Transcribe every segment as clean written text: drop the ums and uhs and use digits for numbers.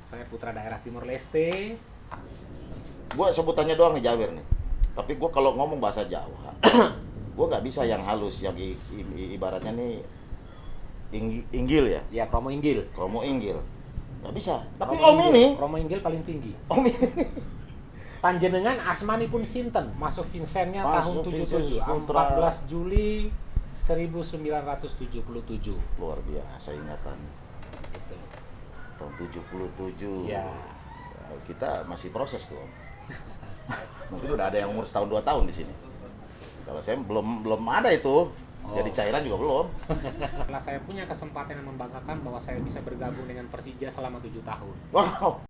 Saya putra daerah Timor Leste. Gue sebutannya doang nih Jawir nih. Tapi gue kalau ngomong bahasa Jawa, gue nggak bisa yang halus, yang ibaratnya nih inggil ya. Ya, Kromo Inggil. Kromo inggil. Nggak bisa. Tapi Kromo Om Inggil. ini, Kromo Inggil paling tinggi. Om ini. Panjenengan asmanipun sinten? Masuk Vincentnya tahun Masuk 77, Vincent Putra. 14 Juli 1977. Luar biasa ingatan. Gitu. Tahun 77. Ya. Kita masih proses tuh Om. Mungkin udah ada yang umur setahun 2 tahun di sini. Kalau saya belum ada itu. Jadi cairan juga belum. Setelah saya punya kesempatan yang membanggakan bahwa saya bisa bergabung dengan Persija selama 7 tahun. Wow.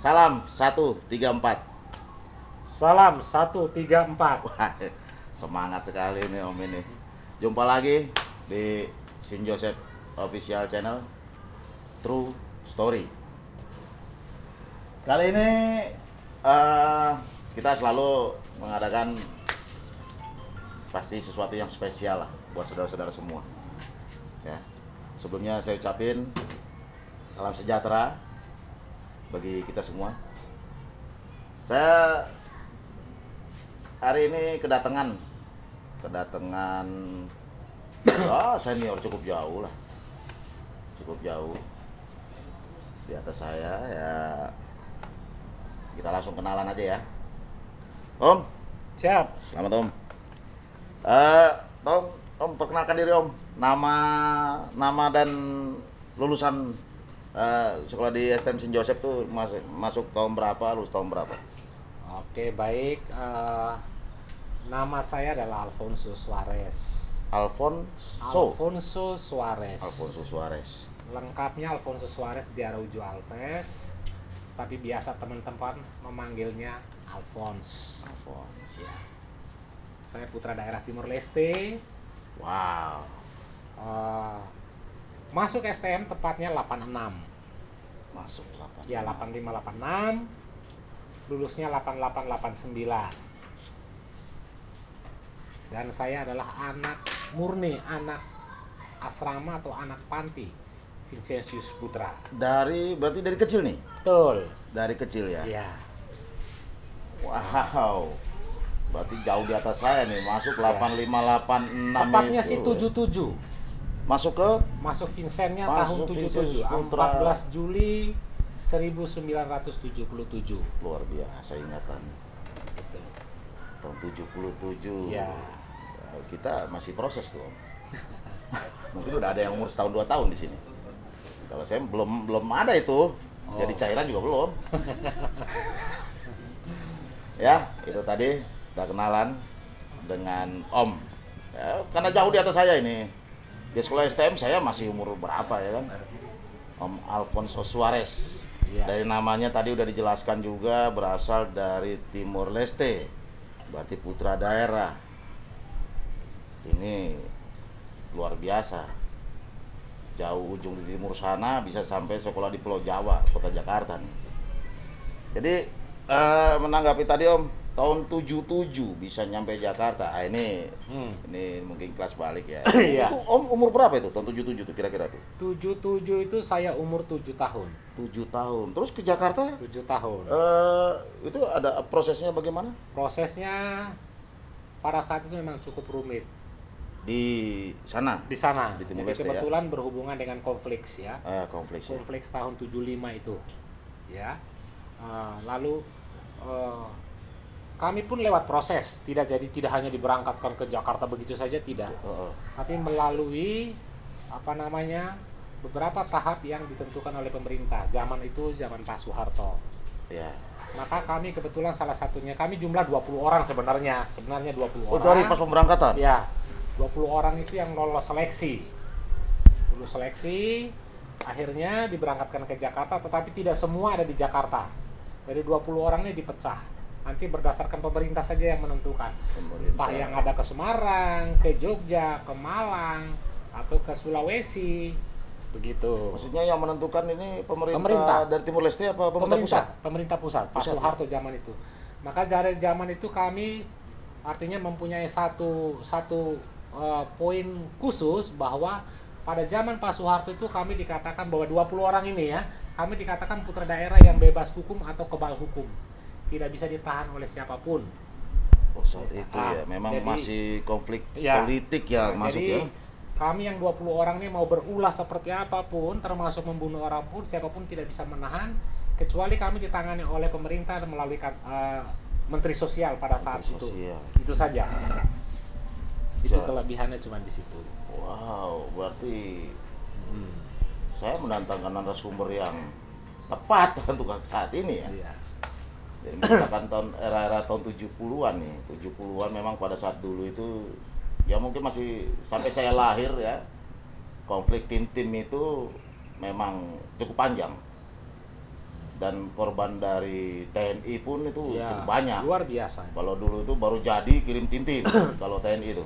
Salam 134. Salam 134. Wah, semangat sekali nih Om ini. Jumpa lagi di Sin Joseph Official Channel True Story. Kali ini kita selalu mengadakan pasti sesuatu yang spesial lah buat saudara-saudara semua. Ya. Sebelumnya saya ucapin salam sejahtera bagi kita semua. Saya hari ini kedatangan senior cukup jauh di atas saya ya. Kita langsung kenalan aja ya. Om, Siap. selamat Om. Tolong Om perkenalkan diri Om, nama dan lulusan sekolah di STM Sin Joseph tuh masuk tahun berapa, lulus tahun berapa? Oke, baik. Nama saya adalah Alfonso Suarez. Alfonso Suarez. Lengkapnya Alfonso Suarez de Araujo Alves, tapi biasa teman-teman memanggilnya Alphonse. Ya. Saya putra daerah Timor Leste. Wow. Masuk STM tepatnya 86. Masuk 8. Ya, 8586. Lulusnya 8889. Dan saya adalah anak murni, anak asrama atau anak panti Vincentius Putra. Berarti dari kecil nih? Betul. Dari kecil ya? Ya. Wow. Berarti jauh di atas saya nih, masuk 8586. Tepatnya itu. sih 77. Masuk Vincentnya tahun 77, 14 Juli 1977. Luar biasa ingatan. Gitu. Tahun 77. Ya. Kita masih proses tuh Om. Mungkin udah ada yang umur setahun 2 tahun di sini. Kalau saya belum ada itu. Jadi cairan juga belum. Ya, itu tadi kita kenalan dengan Om. Ya, karena jauh di atas saya ini. Di sekolah STM saya masih umur berapa ya kan? Om Alfonso Suarez. Iya. Dari namanya tadi udah dijelaskan juga berasal dari Timor Leste. Berarti putra daerah. Ini luar biasa. Jauh ujung di timur sana bisa sampai sekolah di Pulau Jawa, Kota Jakarta nih. Jadi menanggapi tadi Om, tahun 77 bisa nyampe Jakarta. Ini mungkin kelas balik ya. Iya. Itu Om umur berapa itu tahun 77 tuh kira-kira tuh? 77 itu saya umur 7 tahun. 7 tahun. Terus ke Jakarta? 7 tahun. Itu ada prosesnya bagaimana? Prosesnya pada saat itu memang cukup rumit. Di sana? Di sana. Di Timor Jadi Leste kebetulan berhubungan dengan konflik ya. Konflik ya. Konflik tahun 75 itu. Ya. Lalu kami pun lewat proses, tidak hanya diberangkatkan ke Jakarta begitu saja, tidak. Tapi melalui beberapa tahap yang ditentukan oleh pemerintah. Zaman itu zaman Pak Soeharto. Ya. Maka kami kebetulan salah satunya, kami jumlah 20 orang sebenarnya 20 orang. Dari pas pemberangkatan? Ya, 20 orang itu yang lolos seleksi. Lulus seleksi, akhirnya diberangkatkan ke Jakarta, tetapi tidak semua ada di Jakarta. Dari 20 orang ini dipecah. Nanti berdasarkan pemerintah saja yang menentukan. Entah yang ada ke Semarang, ke Jogja, ke Malang, atau ke Sulawesi. Begitu. Maksudnya yang menentukan ini pemerintah, Pemerintah. dari Timur Leste apa pemerintah pusat? Pemerintah pusat, Pak Pusat, ya? Soeharto zaman itu. Maka dari zaman itu kami artinya mempunyai satu poin khusus bahwa pada zaman Pak Soeharto itu kami dikatakan bahwa 20 orang ini ya, kami dikatakan putra daerah yang bebas hukum atau kebal hukum. Tidak bisa ditahan oleh siapapun. Oh, saat itu ya, memang jadi, masih konflik ya, politik ya masuk jadi, ya. kami yang 20 orang ini mau berulah seperti apapun, termasuk membunuh orang pun, siapapun tidak bisa menahan, kecuali kami ditangani oleh pemerintah dan melalui Menteri Sosial pada saat Menteri itu. Sosial. Itu saja. Itu Ja. kelebihannya cuma di situ. Wow, berarti saya mendatangkan narasumber yang tepat untuk saat ini ya. Iya. Jadi misalkan era-era tahun 70-an nih, 70-an memang pada saat dulu itu ya mungkin masih sampai saya lahir ya, konflik tim-tim itu memang cukup panjang. Dan korban dari TNI pun itu Ya, cukup banyak. luar biasa. Kalau dulu itu baru jadi kirim tim-tim kalau TNI itu.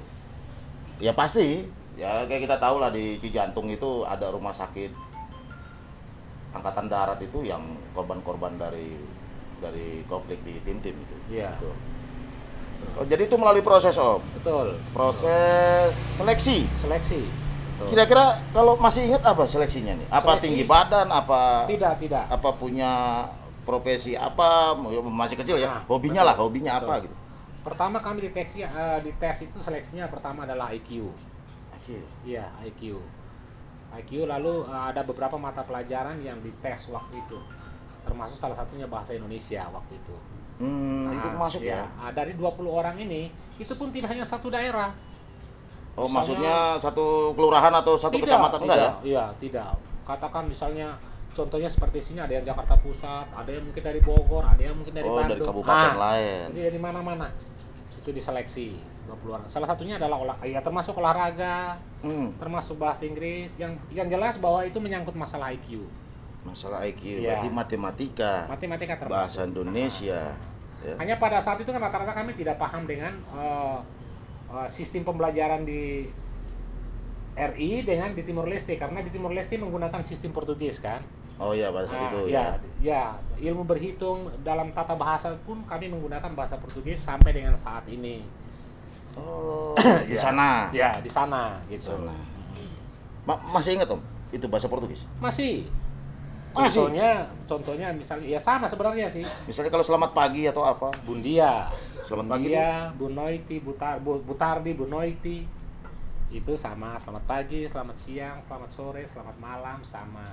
Ya pasti, ya kayak kita tahu lah di Cijantung itu ada rumah sakit Angkatan Darat itu yang korban-korban dari konflik di tim-tim itu. Iya. Gitu. Oh, jadi itu melalui proses Om, Betul. proses seleksi. Seleksi. Betul. Kira-kira kalau masih ingat apa seleksinya nih? Apa Seleksi? tinggi badan? Apa Tidak. apa punya profesi apa? Masih kecil ya. Nah, Hobinya betul. lah, hobinya apa Betul. gitu. Pertama kami di tes itu seleksinya pertama adalah IQ. Oke. Iya, IQ. IQ lalu ada beberapa mata pelajaran yang dites waktu itu. Termasuk salah satunya bahasa Indonesia waktu itu. Itu masuk ya. Dari 20 orang ini, itu pun tidak hanya satu daerah. Oh, Misalnya- maksudnya satu kelurahan atau satu kecamatan enggak ya? Iya, tidak. Katakan misalnya contohnya seperti sini ada yang Jakarta Pusat, ada yang mungkin dari Bogor, ada yang mungkin dari Oh, Bandung. dari kabupaten lain. Jadi dari mana-mana. Itu diseleksi 20 orang. Salah satunya adalah termasuk olahraga, termasuk bahasa Inggris yang jelas bahwa itu menyangkut masalah IQ. Masalah IQ, Iya. berarti matematika, Matematika termasuk. bahasa Indonesia. Ya. Hanya pada saat itu kan rata-rata kami tidak paham dengan sistem pembelajaran di RI dengan di Timor Leste, karena di Timor Leste menggunakan sistem Portugis kan. Oh iya, pada saat itu ya. Ya, ilmu berhitung dalam tata bahasa pun kami menggunakan bahasa Portugis sampai dengan saat ini. Oh, di Ya. sana. Ya, di sana gitu. Sana. Masih ingat Om? Itu bahasa Portugis? Masih. Masih? Contohnya misalnya ya sama sebenarnya sih. Misalnya kalau selamat pagi atau apa? Bundia. Selamat pagi Bundia, Bunoiti, Butardi, Bunoiti. Itu sama, selamat pagi, selamat siang, selamat sore, selamat malam, sama.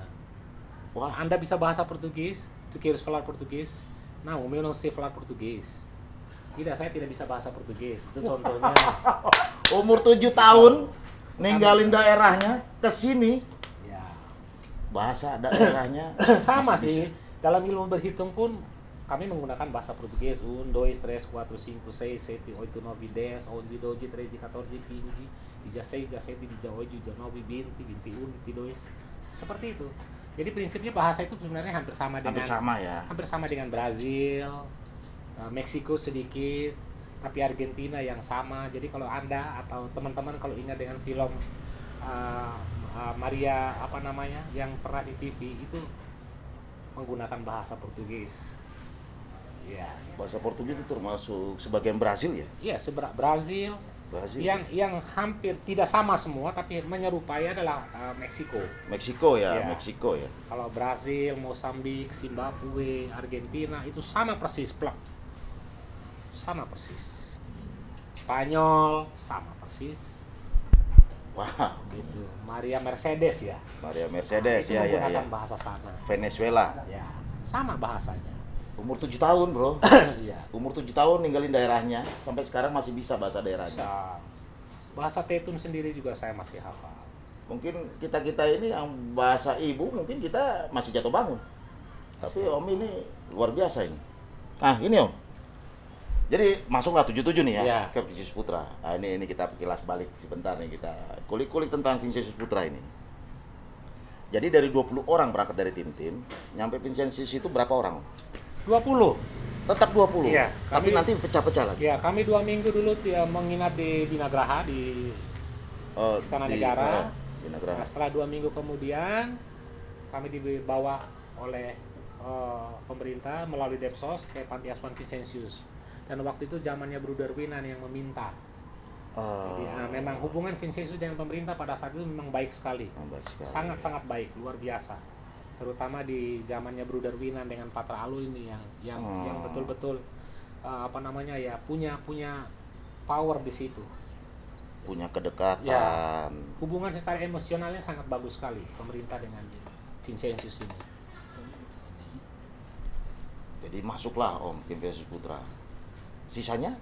Wah, Anda bisa bahasa Portugis? Tu queres falar português? Não, o meu não sei falar português. Tidak, saya tidak bisa bahasa Portugis. Itu contohnya. umur 7 tahun ninggalin daerahnya ke sini, Ya. bahasa daerahnya Sama masih sih. Dalam ilmu berhitung pun kami menggunakan bahasa Portugis. 1, 2, 3, 4, 5, 6, 7, 8, 9, 10, 11, 12, 13, 14, 15, 16, 17, 18, 19, 20, 21, 22. Seperti itu. Jadi prinsipnya bahasa itu sebenarnya hampir sama dengan hampir sama ya. dengan Brazil, Meksiko sedikit, tapi Argentina yang sama. Jadi kalau Anda atau teman-teman kalau ingat dengan film Maria apa namanya yang pernah di TV itu menggunakan bahasa Portugis. Ya. Bahasa Portugis itu termasuk sebagian Brasil ya? Iya, Brazil. Brasil. Yang hampir tidak sama semua tapi menyerupai adalah Meksiko. Meksiko ya, Iya. Meksiko ya. Kalau Brazil, Mozambik, Zimbabwe, Argentina itu sama persis, plak. Sama persis. Spanyol sama persis. Wah, Gitu. Maria Mercedes ya. Maria Mercedes Itu ya, ya, ya. menggunakan bahasa sana. Venezuela. Ya, sama bahasanya. Umur 7 tahun, Bro. Iya. Umur 7 tahun ninggalin daerahnya, sampai sekarang masih bisa bahasa daerahnya. Bisa. Bahasa Tetun sendiri juga saya masih hafal. Mungkin kita-kita ini yang bahasa ibu mungkin kita masih jatuh bangun. Tapi Om ini luar biasa ini. Nah, ini Om. Jadi masuklah 77 nih ya, Iya. ke Vincentius Putra. Nah, ini kita kilas balik sebentar nih, kita kulik-kulik tentang Vincentius Putra ini. Jadi dari 20 orang berangkat dari tim-tim, nyampe Vincentius itu berapa orang? 20. Tetap 20. Iya, Tapi kami- nanti pecah-pecah lagi. Ya, kami 2 minggu dulu menginap di Binagraha di Oh, Istana di- Negara. Binagraha. Nah, setelah 2 minggu kemudian kami dibawa oleh pemerintah melalui Depsos ke Panti Asuhan Vincentius. Dan waktu itu zamannya Bruder Winan yang meminta. Jadi memang hubungan Vincentius dengan pemerintah pada saat itu memang baik sekali. Baik sekali. Sangat-sangat baik, luar biasa. Terutama di zamannya Bruder Winan dengan Patra Alu ini yang betul-betul punya power di situ. Punya kedekatan. Ya, hubungan secara emosionalnya sangat bagus sekali pemerintah dengan Vincentius ini. Jadi masuklah Om ke Vincentius Putra. Sisanya?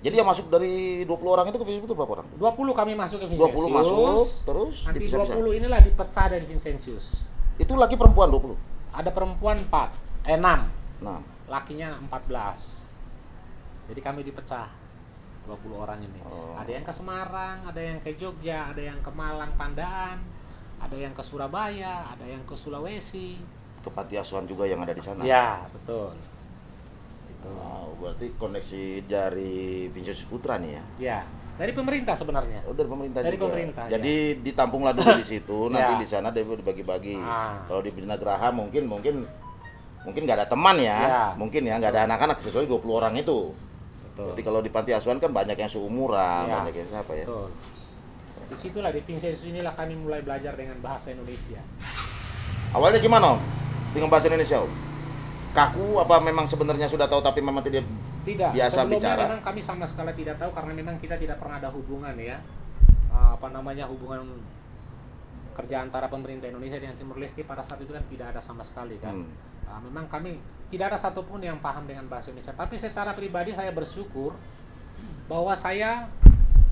Jadi yang masuk dari 20 orang itu ke Vincentius Putra berapa orang? 20 kami masuk ke Vincentius. 20 masuk, terus nanti dipisah-pisah. 20 inilah dipecah dari Vincentius. Itu laki perempuan 20? Ada perempuan 6. Nah, Lakinya 14. Jadi kami dipecah 20 orang ini. Ada yang ke Semarang, ada yang ke Jogja, ada yang ke Malang, Pandaan, ada yang ke Surabaya, ada yang ke Sulawesi. ke panti asuhan juga yang ada di sana. Ya, betul. Itu. Wow, berarti koneksi dari Vincentius Putra nih ya? Ya, dari pemerintah sebenarnya. Oh, dari pemerintah Dari juga. pemerintah, Jadi ditampunglah dulu di situ, nanti Ya. di sana dibagi-bagi. Ah. Kalau di Binagraha mungkin nggak ada teman ya, Ya. mungkin ya nggak ada anak-anak kecuali 20 orang itu. Betul. Berarti kalau di panti asuhan kan banyak yang seumuran, Ya. banyak yang siapa ya? Betul. Disitulah di Vincentius inilah kami mulai belajar dengan bahasa Indonesia. Awalnya gimana Om? Dengan bahasa Indonesia Om? Kaku apa memang sebenarnya sudah tahu tapi memang tidak Tidak, biasa sebelumnya bicara? memang kami sama sekali tidak tahu karena memang kita tidak pernah ada hubungan ya. Hubungan kerja antara pemerintah Indonesia dengan Timur Leste pada saat itu kan tidak ada sama sekali kan. Memang kami tidak ada satupun yang paham dengan bahasa Indonesia. Tapi secara pribadi saya bersyukur bahwa saya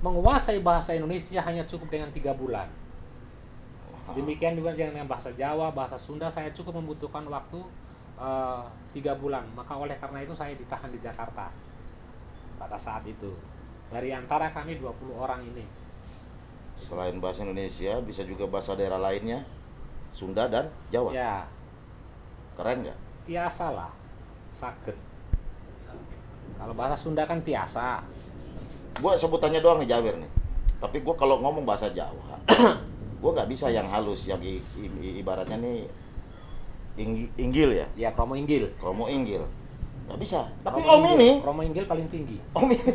menguasai bahasa Indonesia hanya cukup dengan 3 bulan. Demikian juga dengan bahasa Jawa, bahasa Sunda saya cukup membutuhkan waktu 3 bulan. Maka oleh karena itu saya ditahan di Jakarta pada saat itu. Dari antara kami 20 orang ini. Selain bahasa Indonesia, bisa juga bahasa daerah lainnya, Sunda dan Jawa. Ya, Keren nggak? tiasa lah, sakit. Kalau bahasa Sunda kan tiasa. Gua sebutannya doang nih Jawir nih. Tapi gua kalau ngomong bahasa Jawa, gua nggak bisa yang halus, yang ibaratnya nih inggil ya, Ya, kromo inggil. kromo inggil. Nggak bisa. Tapi Kromo Om inggil. ini, Kromo inggil paling tinggi. Om ini,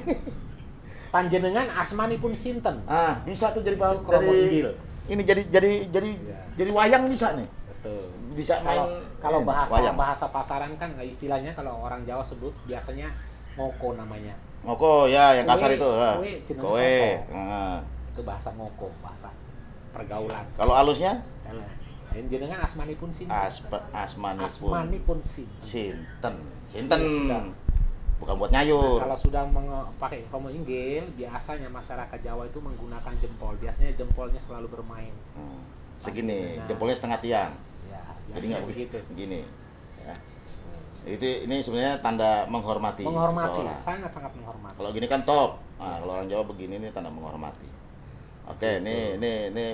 Panjenengan asmanipun sinten? bisa tuh jadi Itu kromo inggil. ini Ya. jadi wayang bisa nih. Betul. Bisa main Kalau wayang. bahasa pasaran kan istilahnya kalau orang Jawa sebut biasanya ngoko namanya. Ngoko ya, yang kasar Kowe, itu. kowe, jenenge Kowe. sopo? Itu bahasa ngoko, bahasa pergaulan. Kalau halusnya Jenengan asmanipun sinten? asmanipun Asmanipun sinten. Sinten. Ya, sudah. Bukan buat nyayur. Kalau sudah pakai kromo inggil, biasanya masyarakat Jawa itu menggunakan jempol. Biasanya jempolnya selalu bermain. Segini, Nah. jempolnya setengah tiang. Ya, Jadi biasanya nggak begitu. begini. Ya. Ini sebenarnya tanda menghormati. Menghormati, seseorang. sangat-sangat menghormati. Kalau gini kan top. Nah, kalau orang Jawa begini ini tanda menghormati. Oke, ini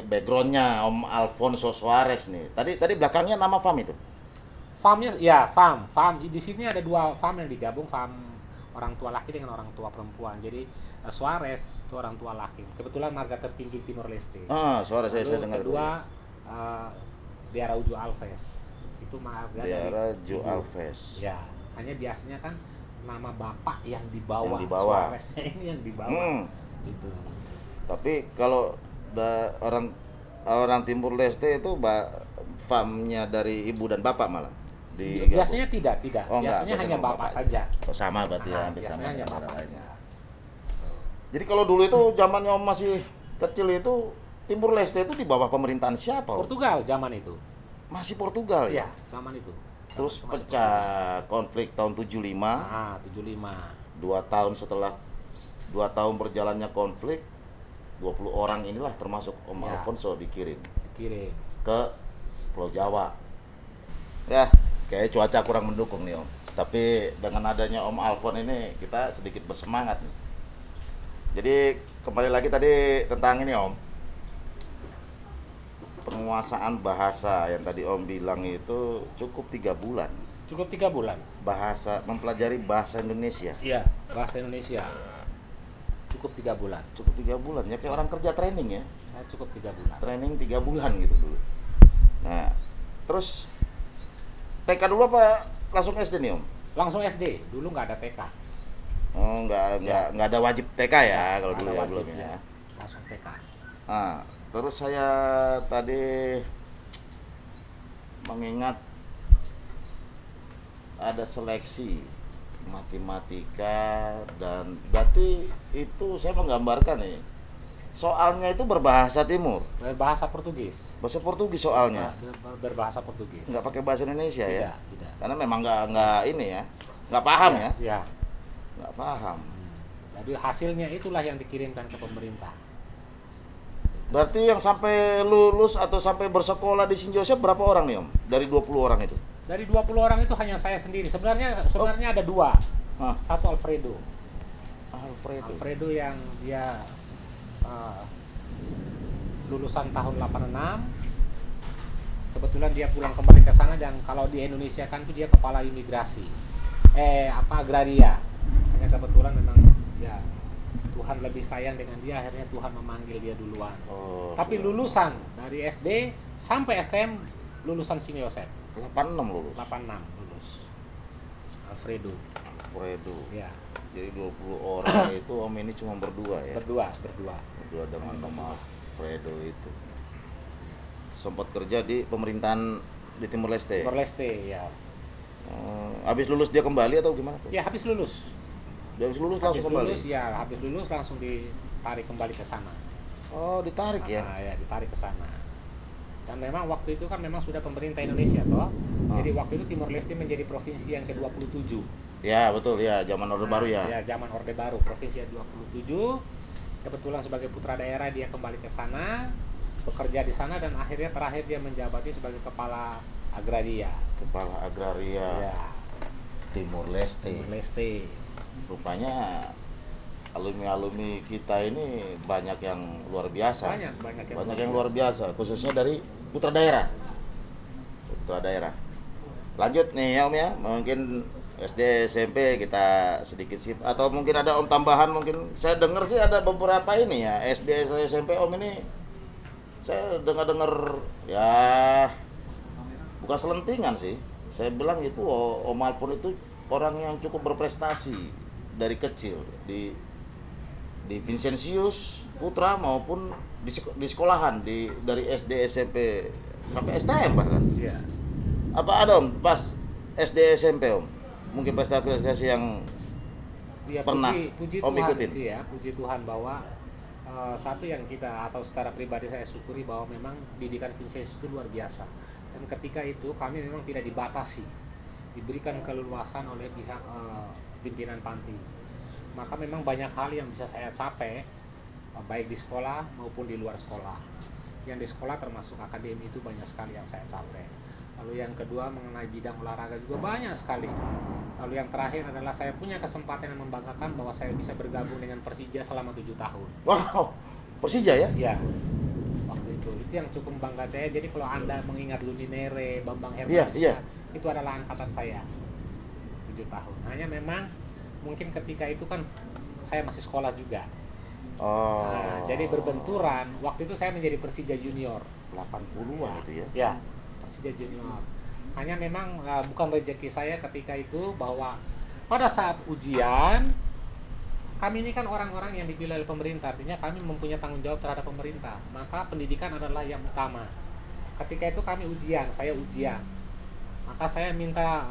backgroundnya Om Alfonso Suarez nih. Tadi belakangnya nama farm itu. Farmnya, ya farm. Di sini ada 2 farm yang digabung, farm orang tua laki dengan orang tua perempuan. Jadi Suarez itu orang tua laki. Kebetulan marga tertinggi Timor Leste. Suara saya Lalu dengar kedua Daerah Ujo Alves. Itu marga Daerah dari Ju ibu. Alves. Ya, hanya biasanya kan nama bapak yang dibawa. Yang dibawa. Suareznya ini yang dibawa. Gitu. Tapi kalau orang Timur Leste itu farmnya dari ibu dan bapak malah. Biasanya tidak. Oh, enggak, Biasanya hanya biasanya bapak saja. Oh, sama berarti ya, hampir Biasanya sama hanya dengan bapak daerah saja. lain. Jadi kalau dulu itu zamannya Om masih kecil itu Timur Leste itu di bawah pemerintahan siapa? Om? Portugal zaman itu. Masih Portugal ya? Ya, zaman itu. Terus Zaman itu masih pecah konflik tahun 75. 75. 2 tahun berjalannya konflik, 20 orang inilah termasuk Om Ya. Alfonso dikirim Kirim. ke Pulau Jawa. Ya, kayak cuaca kurang mendukung nih Om. Tapi dengan adanya Om Alfon ini kita sedikit bersemangat nih. Jadi kembali lagi tadi tentang ini Om. Penguasaan bahasa yang tadi Om bilang itu cukup 3 bulan. Cukup 3 bulan. Mempelajari bahasa Indonesia. Iya, bahasa Indonesia. Cukup 3 bulan. Cukup 3 bulan ya, kayak orang kerja training ya. Saya cukup 3 bulan. Training 3 bulan gitu dulu. Nah, terus TK dulu apa langsung SD nih Om? Langsung SD, dulu nggak ada TK. Oh, nggak ada wajib TK ya kalau Nggak dulu ada ya wajib, belum ya. Langsung TK. Nah, terus saya tadi mengingat ada seleksi matematika dan berarti itu saya menggambarkan nih. Soalnya itu berbahasa Timur, Berbahasa Portugis. bahasa Portugis soalnya. Berbahasa Portugis. Nggak pakai bahasa Indonesia ya. Tidak. Karena memang nggak ini ya. Nggak paham ya. Ya. Nggak paham. Jadi hasilnya itulah yang dikirimkan ke pemerintah. Berarti yang sampai lulus atau sampai bersekolah di Saint Joseph berapa orang nih Om? Dari 20 orang itu? Dari 20 orang itu hanya saya sendiri. Sebenarnya ada 2. Hah, Satu Alfredo. Alfredo. Alfredo yang dia lulusan tahun 86. Kebetulan dia pulang kembali ke sana, dan kalau di Indonesia kan itu dia kepala imigrasi. Agraria. Hanya kebetulan memang ya Tuhan lebih sayang dengan dia, akhirnya Tuhan memanggil dia duluan. Oh, Tapi lulusan dari SD sampai STM lulusan Saint Joseph. 86 lulus. 86 lulus. Alfredo. Alfredo. Ya, Jadi 20 orang itu Om ini cuma berdua ya. berdua. Berdua dengan nama Alfredo itu. Sempat kerja di pemerintahan di Timor Leste. Timor Leste, ya. Habis lulus dia kembali atau gimana tuh? Ya, habis lulus. Dia habis lulus langsung kembali. Habis lulus langsung ditarik kembali ke sana. Oh, ditarik ya. Ya, ditarik ke sana. Dan memang waktu itu kan memang sudah pemerintah Indonesia toh. Jadi waktu itu Timor Leste menjadi provinsi yang ke-27. Ya, betul ya, zaman Orde Baru ya. Ya, zaman Orde Baru, provinsi yang 27. Kebetulan sebagai putra daerah dia kembali ke sana, bekerja di sana, dan akhirnya terakhir dia menjabati sebagai kepala agraria. Kepala agraria Ya, Timor Leste. Timor Leste. Rupanya alumni kita ini banyak yang luar biasa. Banyak yang luar biasa, khususnya dari putra daerah. Putra daerah. Lanjut nih ya Om ya, mungkin SD SMP kita sedikit sih, atau mungkin ada Om tambahan, mungkin saya dengar sih ada beberapa ini ya SD SMP Om ini saya dengar ya bukan selentingan sih, saya bilang itu Om Alfon itu orang yang cukup berprestasi dari kecil di Vincentius Putra maupun di sekolahan dari SD SMP sampai STM bahkan. Iya. Apa ada Om pas SD SMP Om? Mungkin prestasi yang Ya, pernah puji Om Tuhan ikutin? sih ya, puji Tuhan bahwa satu yang kita, atau secara pribadi saya syukuri, bahwa memang didikan Vincentius itu luar biasa. Dan ketika itu kami memang tidak dibatasi, diberikan keleluasan oleh pihak pimpinan panti. Maka memang banyak hal yang bisa saya capai, baik di sekolah maupun di luar sekolah. Yang di sekolah termasuk akademi itu banyak sekali yang saya capai. Lalu yang kedua mengenai bidang olahraga juga banyak sekali. Lalu yang terakhir adalah saya punya kesempatan yang membanggakan bahwa saya bisa bergabung dengan Persija selama 7 tahun. wow, Persija ya? Ya, waktu itu yang cukup membanggakan saya. Jadi kalau Anda mengingat Luninere, Bambang Iya, Hermansyah, iya. itu adalah angkatan saya 7 tahun. Hanya memang mungkin ketika itu kan saya masih sekolah juga. Oh. Nah, jadi berbenturan. Waktu itu saya menjadi Persija Junior. 80-an itu ya? Ya, Persija Junior. Hanya memang bukan rezeki saya ketika itu, bahwa pada saat ujian, kami ini kan orang-orang yang dipilih oleh pemerintah, artinya kami mempunyai tanggung jawab terhadap pemerintah. Maka pendidikan adalah yang utama. Ketika itu kami ujian, saya ujian. Maka saya minta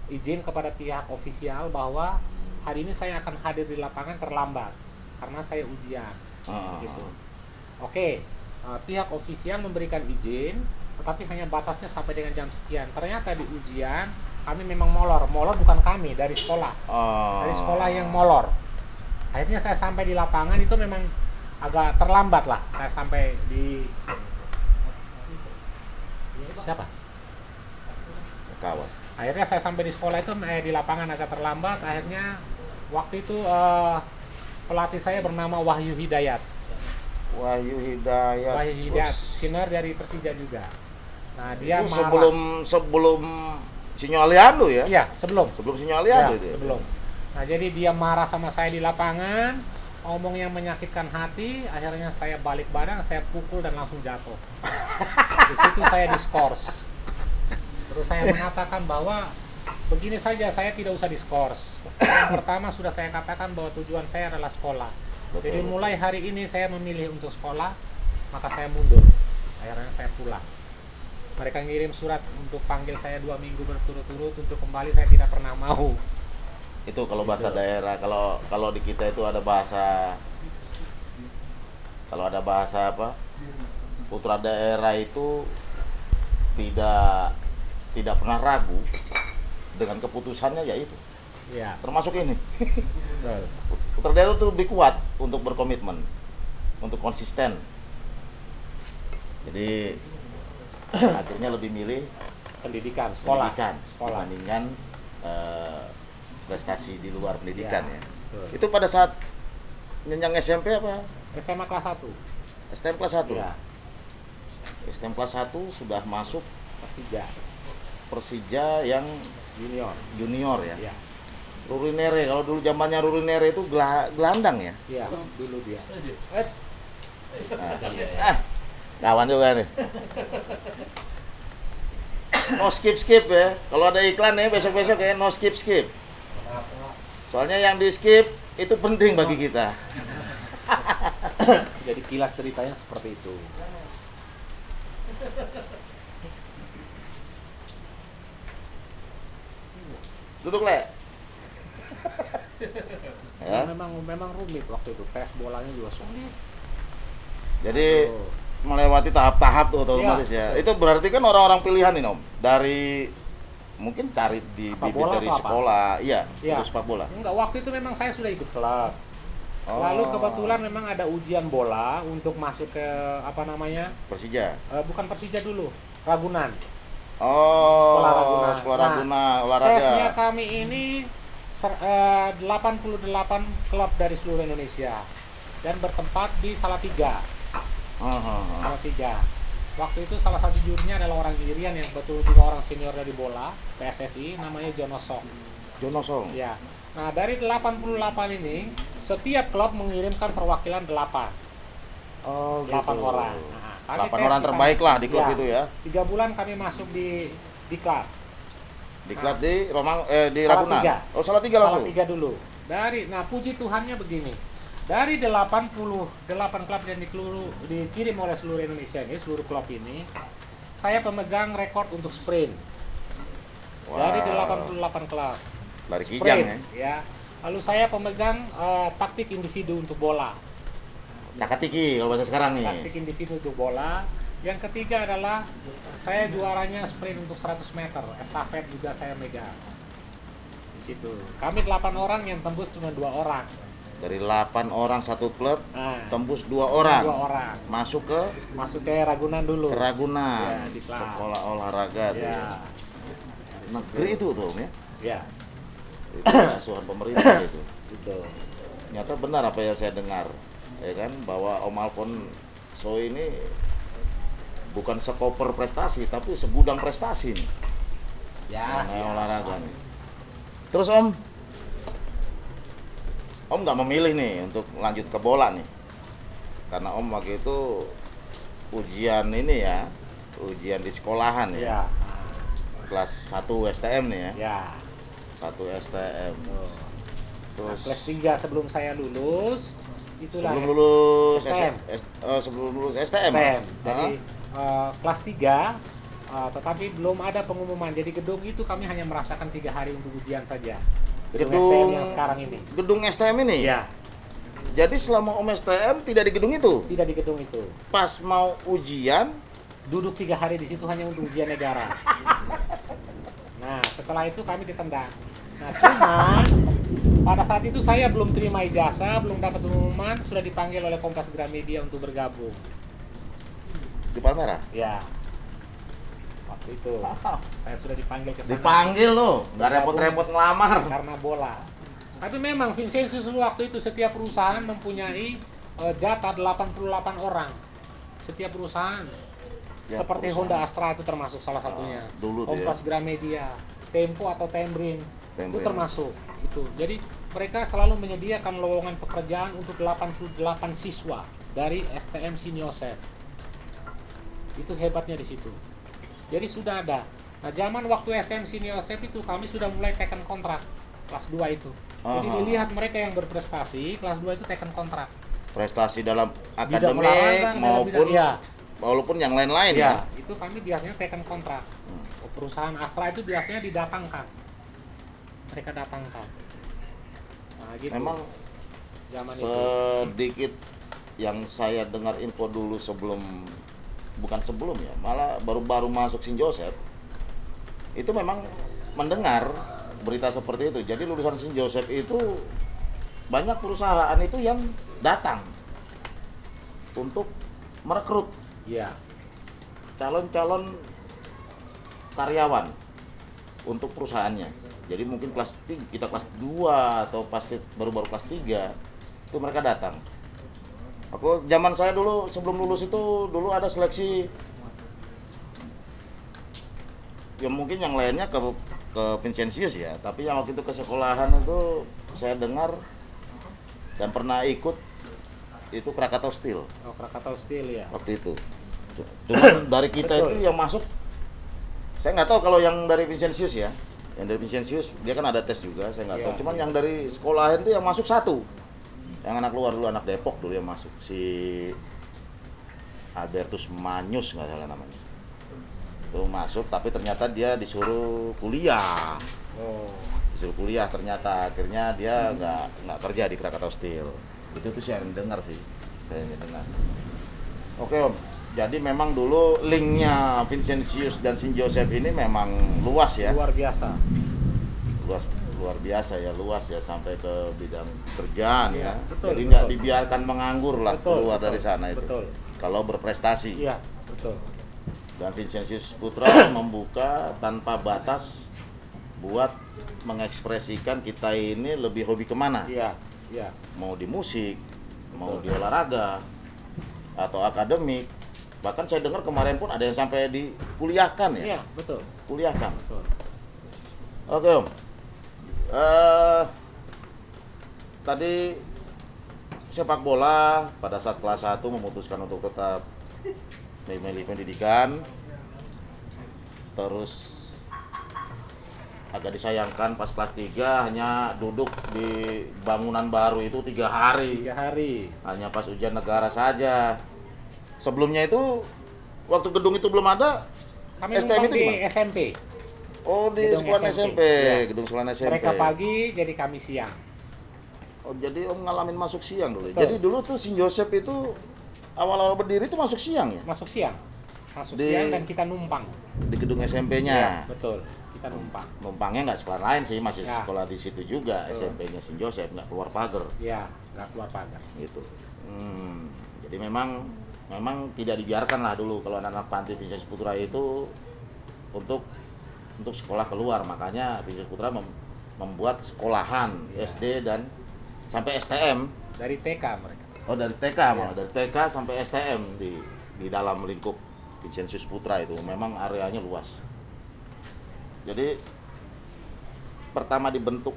izin kepada pihak ofisial bahwa hari ini saya akan hadir di lapangan terlambat karena saya ujian. Gitu. Oke, pihak ofisial memberikan izin, tetapi hanya batasnya sampai dengan jam sekian. Ternyata di ujian kami memang molor bukan kami, dari sekolah. Dari sekolah yang molor. Akhirnya saya sampai di lapangan itu memang agak terlambat lah. Saya sampai di siapa? Kawan. Akhirnya saya sampai di sekolah itu di lapangan agak terlambat. Akhirnya waktu itu pelatih saya bernama Wahyu Hidayat. Wahyu Hidayat. Senior dari Persija juga. Nah, dia Itu marah. sebelum Sinyo Aliando ya? Iya, sebelum Sinyo Aliando itu. Ya? sebelum. Nah, jadi dia marah sama saya di lapangan. omong yang menyakitkan hati, akhirnya saya balik badan, saya pukul dan langsung jatuh. Di situ saya diskors. Terus saya mengatakan bahwa begini saja, saya tidak usah diskors. Yang pertama sudah saya katakan bahwa tujuan saya adalah sekolah. Betul. Jadi mulai hari ini saya memilih untuk sekolah, maka saya mundur. Akhirnya saya pulang. Mereka ngirim surat untuk panggil saya 2 minggu berturut-turut, untuk kembali saya tidak pernah mau. Itu kalau bahasa Gitu. daerah, kalau di kita itu ada bahasa, kalau ada bahasa apa? Putra daerah itu tidak pernah ragu dengan keputusannya, yaitu Iya. termasuk ini. Betul. Putra daerah itu lebih kuat untuk berkomitmen, untuk konsisten. Jadi akhirnya lebih milih Pendidikan, sekolah. pendidikan Sekolah. dibandingkan prestasi di luar pendidikan Iya, ya. betul. Itu pada saat nyenjang SMP apa? SMA kelas 1. STM kelas 1. Iya. STM kelas 1 sudah masuk Persija Persija yang junior. junior ya. Iya. Rurinere, kalau dulu zamannya Rurinere itu gelandang ya. Iya, dulu dia. Nah, kawan juga nih. No skip ya. Kalau ada iklan nih besok-besok ya, no skip. Soalnya yang di skip itu penting bagi kita. Jadi kilas ceritanya seperti itu. Duduk le. Ya. Memang rumit waktu itu, tes bolanya juga sulit. Jadi Tuh. melewati tahap-tahap tuh otomatis Iya. ya. Itu berarti kan orang-orang pilihan ini Om. Dari mungkin cari di Apa, bibit bola dari atau apa? sekolah. Iya, Iya. untuk sepak bola. Enggak, waktu itu memang saya sudah ikut klub. Oh. Lalu kebetulan memang ada ujian bola untuk masuk ke apa namanya? Persija. Bukan Persija dulu, Ragunan. Oh, Sekolah Ragunan. sekolah Nah, Ragunan, olahraga. Tesnya kami ini 88 klub dari seluruh Indonesia dan bertempat di Salatiga. Salatiga. Waktu itu salah satu jurinya adalah orang Irian yang betul juga orang senior dari bola PSSI, namanya Jonosok. Jonosong. Ya. Nah, dari 88 ini setiap klub mengirimkan perwakilan 8 Oh, 8 orang. Nah, kami 8 tes orang di sana. terbaik lah di klub Ya. itu ya. 3 bulan kami masuk di klub. Diklat di di Ragunan. Salatiga. Oh, Salatiga langsung. Salatiga dulu. Nah puji Tuhannya begini. Dari 88 klub yang dikirim oleh seluruh Indonesia ini, seluruh klub ini, saya pemegang rekor untuk sprint. Dari 88 klub. Lari Sprint, kijang ya. ya. Lalu saya pemegang taktik individu untuk bola. Nakatiki kalau bahasa sekarang nih. Taktik individu untuk bola. Yang ketiga adalah saya juaranya sprint untuk 100 meter, estafet juga saya megang. Di situ. Kami 8 orang, yang tembus cuma 2 orang. Dari 8 orang satu klub, Nah, tembus 2 orang. 2 orang. Masuk ke Masuk ke Ragunan dulu. Ragunan. Ya, di kelas. Sekolah olahraga tuh. Ya. Negeri itu tuh, Om ya. Ya, Itu asuhan pemerintah itu. gitu. Ternyata benar apa yang saya dengar, ya kan, bahwa Om Alfonso ini bukan sekoper prestasi, tapi segudang prestasi nih. Ya, Mengenai olahraga nih. Terus Om nggak memilih nih untuk lanjut ke bola nih, karena Om waktu itu ujian ini ya, ujian di sekolahan ya, Ya. kelas 1 STM nih ya, Ya. 1 STM. Tuh. Terus Kelas 3 sebelum saya lulus, itulah sebelum lulus STM. sebelum lulus STM. STM. Hah? Jadi kelas 3, tetapi belum ada pengumuman. Jadi gedung itu kami hanya merasakan 3 hari untuk ujian saja. Gedung STM yang sekarang ini. Gedung STM ini. Iya, Jadi selama Om STM tidak di gedung itu. tidak di gedung itu. Pas mau ujian, Duduk 3 hari di situ hanya untuk ujian negara. Nah, setelah itu kami ditendang. Nah, cuman pada saat itu saya belum terima ijazah, belum dapat pengumuman, sudah dipanggil oleh Kompas Gramedia untuk bergabung. di Palmerah. Ya. Waktu itu saya sudah dipanggil ke sana. Dipanggil loh, nggak repot-repot ngelamar. Karena bola. Tapi memang Vincenzo waktu itu setiap perusahaan mempunyai jatah 88 orang. Setiap perusahaan. Ya, Seperti perusahaan. Honda Astra itu termasuk salah satunya. dulu tuh Kompas Gramedia, Tempo atau Tembrin. Itu termasuk itu. Jadi mereka selalu menyediakan lowongan pekerjaan untuk 88 siswa dari STM Sinjosep. Itu hebatnya di situ. Jadi sudah ada. Nah, zaman waktu STM Sinjosep itu kami sudah mulai teken kontrak kelas 2 itu. Jadi dilihat mereka yang berprestasi kelas 2 itu teken kontrak. Prestasi dalam Bidang akademik olahraga, maupun ya. walaupun yang lain-lain ya. Itu kami biasanya teken kontrak. Perusahaan Astra itu biasanya didatangkan. Mereka datangkan. Nah, gitu. Memang zaman itu. sedikit yang saya dengar info dulu bukan sebelum ya, malah baru-baru masuk Sinjosep itu memang mendengar berita seperti itu. Jadi lulusan Sinjosep itu banyak perusahaan itu yang datang untuk merekrut Iya. calon-calon karyawan untuk perusahaannya. Jadi mungkin kita kelas 2 atau pas baru-baru kelas 3 itu mereka datang. Aku zaman saya dulu sebelum lulus itu dulu ada seleksi yang mungkin yang lainnya ke Vincentius ya, tapi yang waktu itu ke sekolahan itu saya dengar dan pernah ikut itu Krakatau Steel. Oh, Krakatau Steel ya. Waktu itu. Cuma dari kita itu yang masuk, saya nggak tahu kalau yang dari Vincentius ya. Yang dari Vincentius dia kan ada tes juga, saya nggak tahu. Cuman yang dari sekolahan itu yang masuk satu. Yang anak luar dulu, anak Depok dulu yang masuk, si Albertus Manyus nggak salah namanya. Itu masuk, tapi ternyata dia disuruh kuliah. Disuruh kuliah ternyata akhirnya dia nggak kerja di Krakatau Steel. Itu tuh saya dengar sih, saya dengar. Oke Om, jadi memang dulu linknya Vincentius dan Sinjosep ini memang luas ya. Luar biasa. Luar biasa ya, luas ya sampai ke bidang kerjaan ya. Betul, jadi nggak betul. dibiarkan menganggur lah keluar dari sana itu. Betul. Kalau berprestasi. Iya, betul. Dan Vincentius Putra membuka tanpa batas buat mengekspresikan kita ini lebih hobi kemana. Iya, iya. Mau di musik, mau di olahraga, atau akademik. Bahkan saya dengar kemarin pun ada yang sampai dikuliahkan ya. Iya, betul. Kuliahkan. Betul. Oke Om. Tadi sepak bola pada saat kelas 1 memutuskan untuk tetap memilih pendidikan. Terus agak disayangkan pas kelas 3 hanya duduk di bangunan baru itu 3 hari. 3 hari. Hanya pas ujian negara saja. Sebelumnya itu waktu gedung itu belum ada. Kami STM numpang itu di di mana? SMP. Oh, di Gedung sekolah SMP. SMP, Ya. gedung sekolah SMP. Mereka pagi, jadi kami siang. Oh, jadi Om ngalamin masuk siang dulu. Betul. Jadi dulu tuh Sinjosep itu awal-awal berdiri itu masuk siang ya? Masuk siang. Masuk Di- siang dan kita numpang. Di gedung SMP-nya. Iya, betul. Kita numpang. Numpangnya nggak sekolah lain sih, masih Ya. sekolah di situ juga. Betul. SMP-nya Sinjosep, nggak keluar pagar Iya, nggak keluar pagar. gitu. Jadi memang tidak dibiarkan lah dulu kalau anak-anak panti Vincentius Putra itu untuk sekolah keluar. Makanya Vincentius Putra membuat sekolahan Ya. SD dan sampai STM. Dari TK mereka. Oh, dari TK malah, dari TK sampai STM di dalam lingkup Vincentius Putra itu memang areanya luas. Jadi pertama dibentuk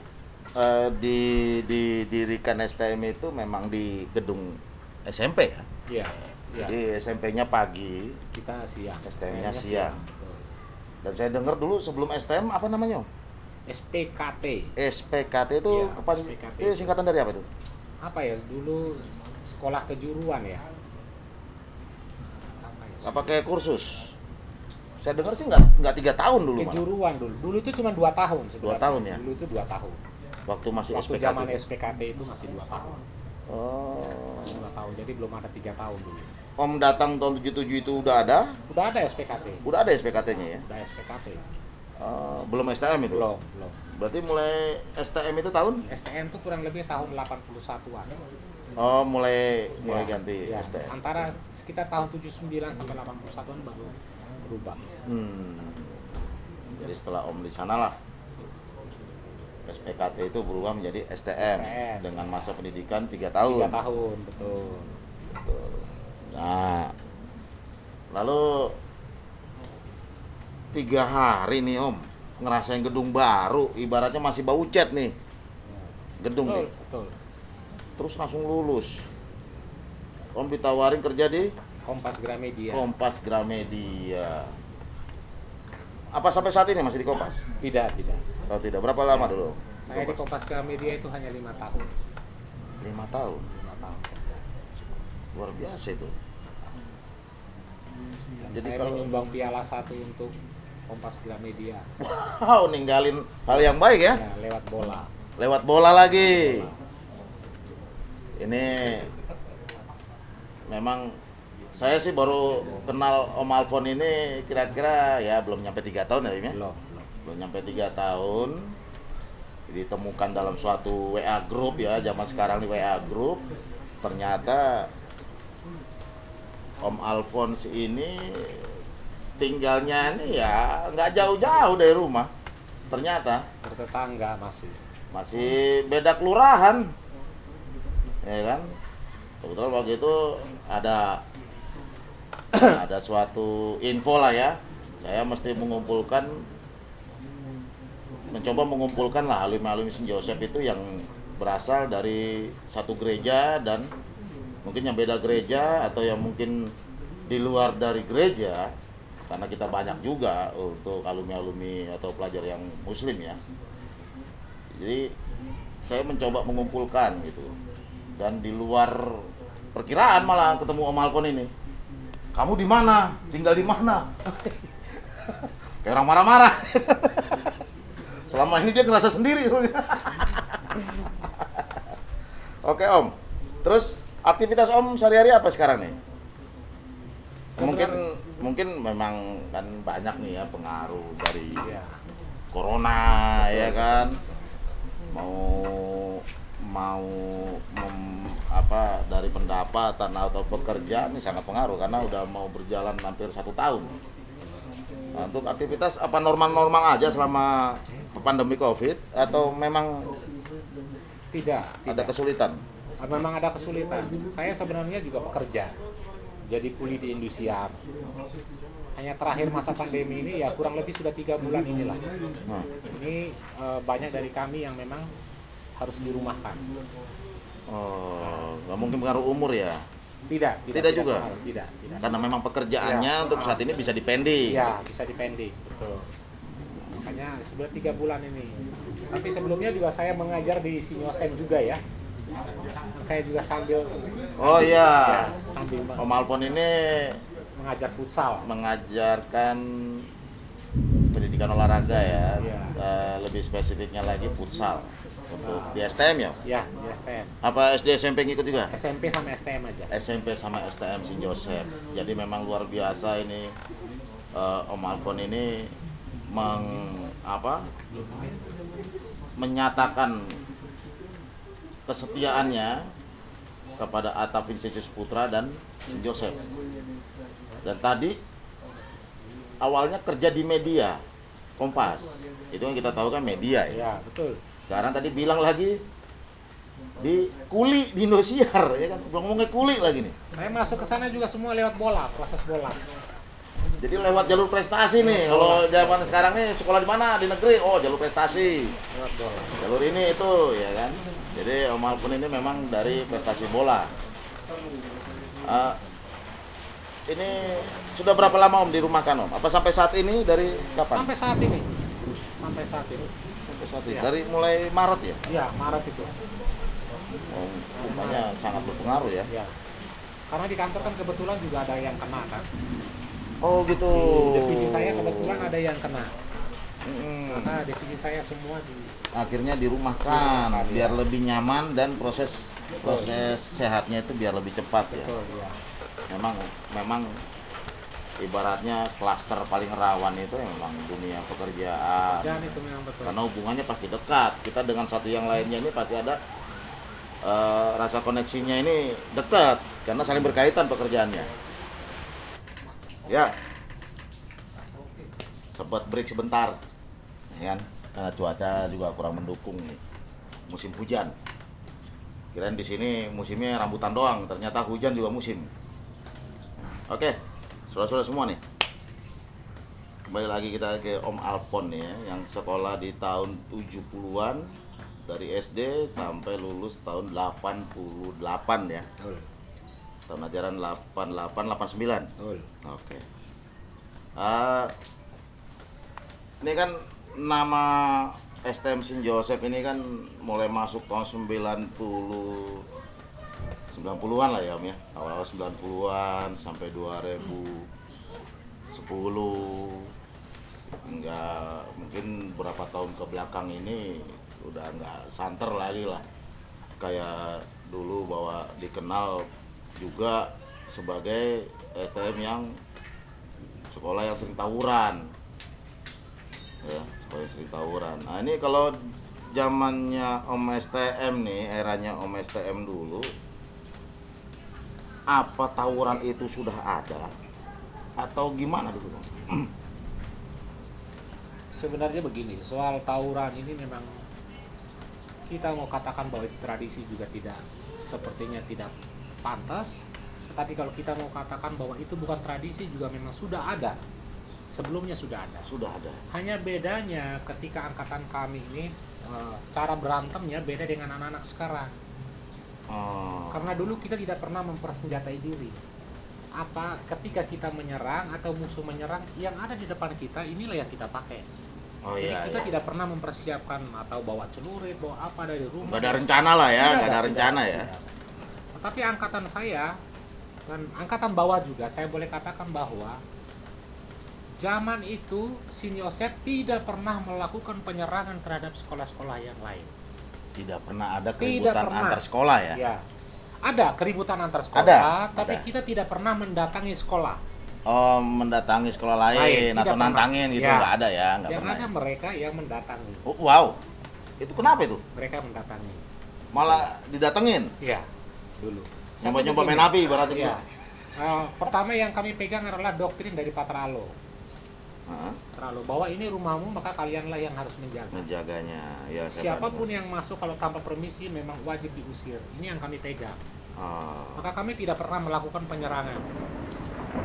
didirikan STM itu memang di gedung SMP ya. Iya. Iya. Jadi SMP-nya pagi, Kita siang. STM-nya STM-nya siang. Betul. dan saya dengar dulu sebelum STM apa namanya? SPKT. SPKT itu Iya, apa? SPKT. Itu singkatan dari apa itu? Apa ya? Dulu sekolah kejuruan ya. Apa ya? Apa kayak kursus? Saya dengar sih nggak 3 tahun dulu malah. Kejuruan dulu. Dulu itu cuma 2 tahun sebenarnya. 2 tahun ya? Dulu itu 2 tahun. Waktu masih Waktu SPKT. zaman SPKT itu masih 2 tahun. Oh. Masih 2 tahun. Jadi belum ada 3 tahun dulu. Om datang tahun 77 itu udah ada? Udah ada SPKT. Udah ada SPKT-nya ya? Udah SPKT. Belum STM itu? Belum. Berarti mulai STM itu tahun? STM itu kurang lebih tahun 81-an. Oh, mulai Ya, ganti ya. STM. Antara sekitar tahun 79 sampai 81-an baru berubah. Jadi setelah Om di sana lah SPKT itu berubah menjadi STM, STM. dengan masa pendidikan 3 tahun. 3 tahun, betul. Nah, lalu 3 hari nih Om ngerasain gedung baru, ibaratnya masih bau cat nih gedung Betul, nih. betul. Terus langsung lulus. Om ditawarin kerja di Kompas Gramedia. Kompas Gramedia. Apa sampai saat ini masih di Kompas? Tidak, tidak. Atau tidak? Berapa lama dulu? Saya di Kompas Gramedia itu hanya 5 tahun. 5 tahun. 5 tahun saja. Luar biasa itu. Dan Jadi saya kalau- menyumbang piala 1 untuk Kompas Gramedia. Wow, ninggalin hal yang baik ya. Ya, lewat bola. Lewat bola lagi. Ini memang saya sih baru kenal Om Alfon ini kira-kira ya belum nyampe 3 tahun ya, Im, ya? Belum. Belum nyampe 3 tahun. Ditemukan dalam suatu WA group ya, zaman sekarang di WA group. Ternyata Om Alphonse ini tinggalnya ini ya nggak jauh-jauh dari rumah. Ternyata Bertetangga masih. beda kelurahan, ya kan? Kebetulan waktu itu ada suatu info lah ya. Saya mesti mencoba mengumpulkan lah alumni Saint Joseph itu yang berasal dari satu gereja dan mungkin yang beda gereja atau yang mungkin di luar dari gereja, karena kita banyak juga untuk alumni atau pelajar yang muslim ya. Jadi saya mencoba mengumpulkan gitu, dan di luar perkiraan malah ketemu Om Alfon ini. Kamu di mana? Tinggal di mana? Kayak orang marah-marah. Selama ini dia ngerasa sendiri. Oke Om, terus aktivitas Om sehari-hari apa sekarang nih? Mungkin memang kan banyak nih ya pengaruh dari Ya. corona ya kan, dari pendapatan atau pekerjaan ini sangat pengaruh karena udah mau berjalan hampir 1 tahun. Nah, untuk aktivitas apa normal-normal aja selama pandemi COVID atau memang Tidak. ada kesulitan? Memang ada kesulitan. Saya sebenarnya juga pekerja. Jadi kuli di Indosiar. Hanya terakhir masa pandemi ini ya kurang lebih sudah 3 bulan inilah. Nah, Ini banyak dari kami yang memang harus dirumahkan. oh, nggak mungkin pengaruh umur ya? Tidak juga? pengaruh. Tidak. Karena memang pekerjaannya Ya. untuk saat ini bisa dipending. Iya, bisa dipending, betul. Makanya sudah 3 bulan ini. Tapi sebelumnya juga saya mengajar di Sinyosen juga ya. Saya juga sambil Oh iya, ya, sambil Om Alfon ini mengajar futsal. mengajarkan pendidikan olahraga ya. Iya. Lebih spesifiknya lagi futsal untuk di STM ya. Ya, di STM. Apa SD SMP ngikut juga? SMP sama STM aja. SMP sama STM Saint Joseph. Jadi memang luar biasa ini Om Alfon ini menyatakan kesetiaannya kepada Atta Vincentius Putra dan Saint Joseph. Dan tadi awalnya kerja di media Kompas. Itu yang kita tahu kan media ya. Ya, betul. Sekarang tadi bilang lagi di kuli di Indosiar ya kan. Belum ngomongnya kuli lagi nih. Saya masuk ke sana juga semua lewat bola, proses bola. Jadi lewat jalur prestasi nih. Kalau zaman sekarang nih sekolah di mana? Di negeri. Oh, jalur prestasi. Lewat bola. Jalur ini itu ya kan. Jadi Om Alfon ini memang dari prestasi bola. Ini sudah berapa lama Om dirumahkan Om? Apa sampai saat ini dari kapan? Sampai saat ini. Sampai saat ini. Sampai saat ini. Ya. Dari mulai Maret ya? Iya, Maret itu. Oh, rupanya sangat berpengaruh ya. Ya. Karena di kantor kan kebetulan juga ada yang kena kan. Oh gitu. Di divisi saya kebetulan ada yang kena. Mm-mm. Maka divisi saya semua di Akhirnya dirumahkan biar lebih nyaman dan proses sehatnya itu biar lebih cepat ya. betul ya. Memang ibaratnya klaster paling rawan itu memang dunia pekerjaan. Dan itu memang betul. Karena hubungannya pasti dekat. Kita dengan satu yang lainnya ini pasti ada rasa koneksinya ini dekat karena saling berkaitan pekerjaannya. Ya. Sempat break sebentar. Ya kan? Karena cuaca juga kurang mendukung nih. Musim hujan. Kirain di sini musimnya rambutan doang, ternyata hujan juga musim. Oke, saudara-saudara semua nih. Kembali lagi kita ke Om Alpon nih ya, yang sekolah di tahun 70-an dari SD sampai lulus tahun 88 ya. Betul. Tahun ajaran 88 89. Betul. Oke. Ini kan nama STM Saint Joseph ini kan mulai masuk tahun 90-an lah ya Om ya. Awal-awal 90-an sampai 2010 hingga mungkin berapa tahun ke belakang ini udah nggak santer lagi lah kayak dulu bahwa dikenal juga sebagai STM yang sekolah yang sering tawuran ya, sekolah yang sering tawuran. Nah ini kalau zamannya Om STM nih, eranya Om STM dulu, apa tawuran itu sudah ada atau gimana dulu Bang? Sebenarnya begini, soal tawuran ini memang kita mau katakan bahwa itu tradisi juga sepertinya tidak pantas. Tetapi kalau kita mau katakan bahwa itu bukan tradisi juga memang sudah ada. Sebelumnya sudah ada. Sudah ada. Hanya bedanya ketika angkatan kami ini cara berantemnya beda dengan anak-anak sekarang. Karena dulu kita tidak pernah mempersenjatai diri. Ketika kita menyerang atau musuh menyerang, yang ada di depan kita inilah yang kita pakai. Jadi kita tidak pernah mempersiapkan atau bawa celurit, bawa apa dari rumah. Nggak ada rencana lah ya, nggak ada rencana ya. Tetapi angkatan saya dan angkatan bawah juga, saya boleh katakan bahwa zaman itu Saint Joseph tidak pernah melakukan penyerangan terhadap sekolah-sekolah yang lain. Tidak pernah ada keributan antar sekolah ya? Ya. Ada keributan antar sekolah, tapi kita tidak pernah mendatangi sekolah. Oh, mendatangi sekolah lain atau nantangin gitu, nggak ada ya? Nggak yang pernah. ada mereka yang mendatangi. Oh, wow, itu kenapa itu? Mereka mendatangi. Malah didatengin? Iya, dulu. Nyoba-nyoba main api berarti ya. Pertama yang kami pegang adalah doktrin dari Patralo. Patralo, bahwa ini rumahmu maka kalianlah yang harus menjaga. Menjaganya, ya. Siapapun yang masuk kalau tanpa permisi memang wajib diusir. Ini yang kami pegang. Maka kami tidak pernah melakukan penyerangan.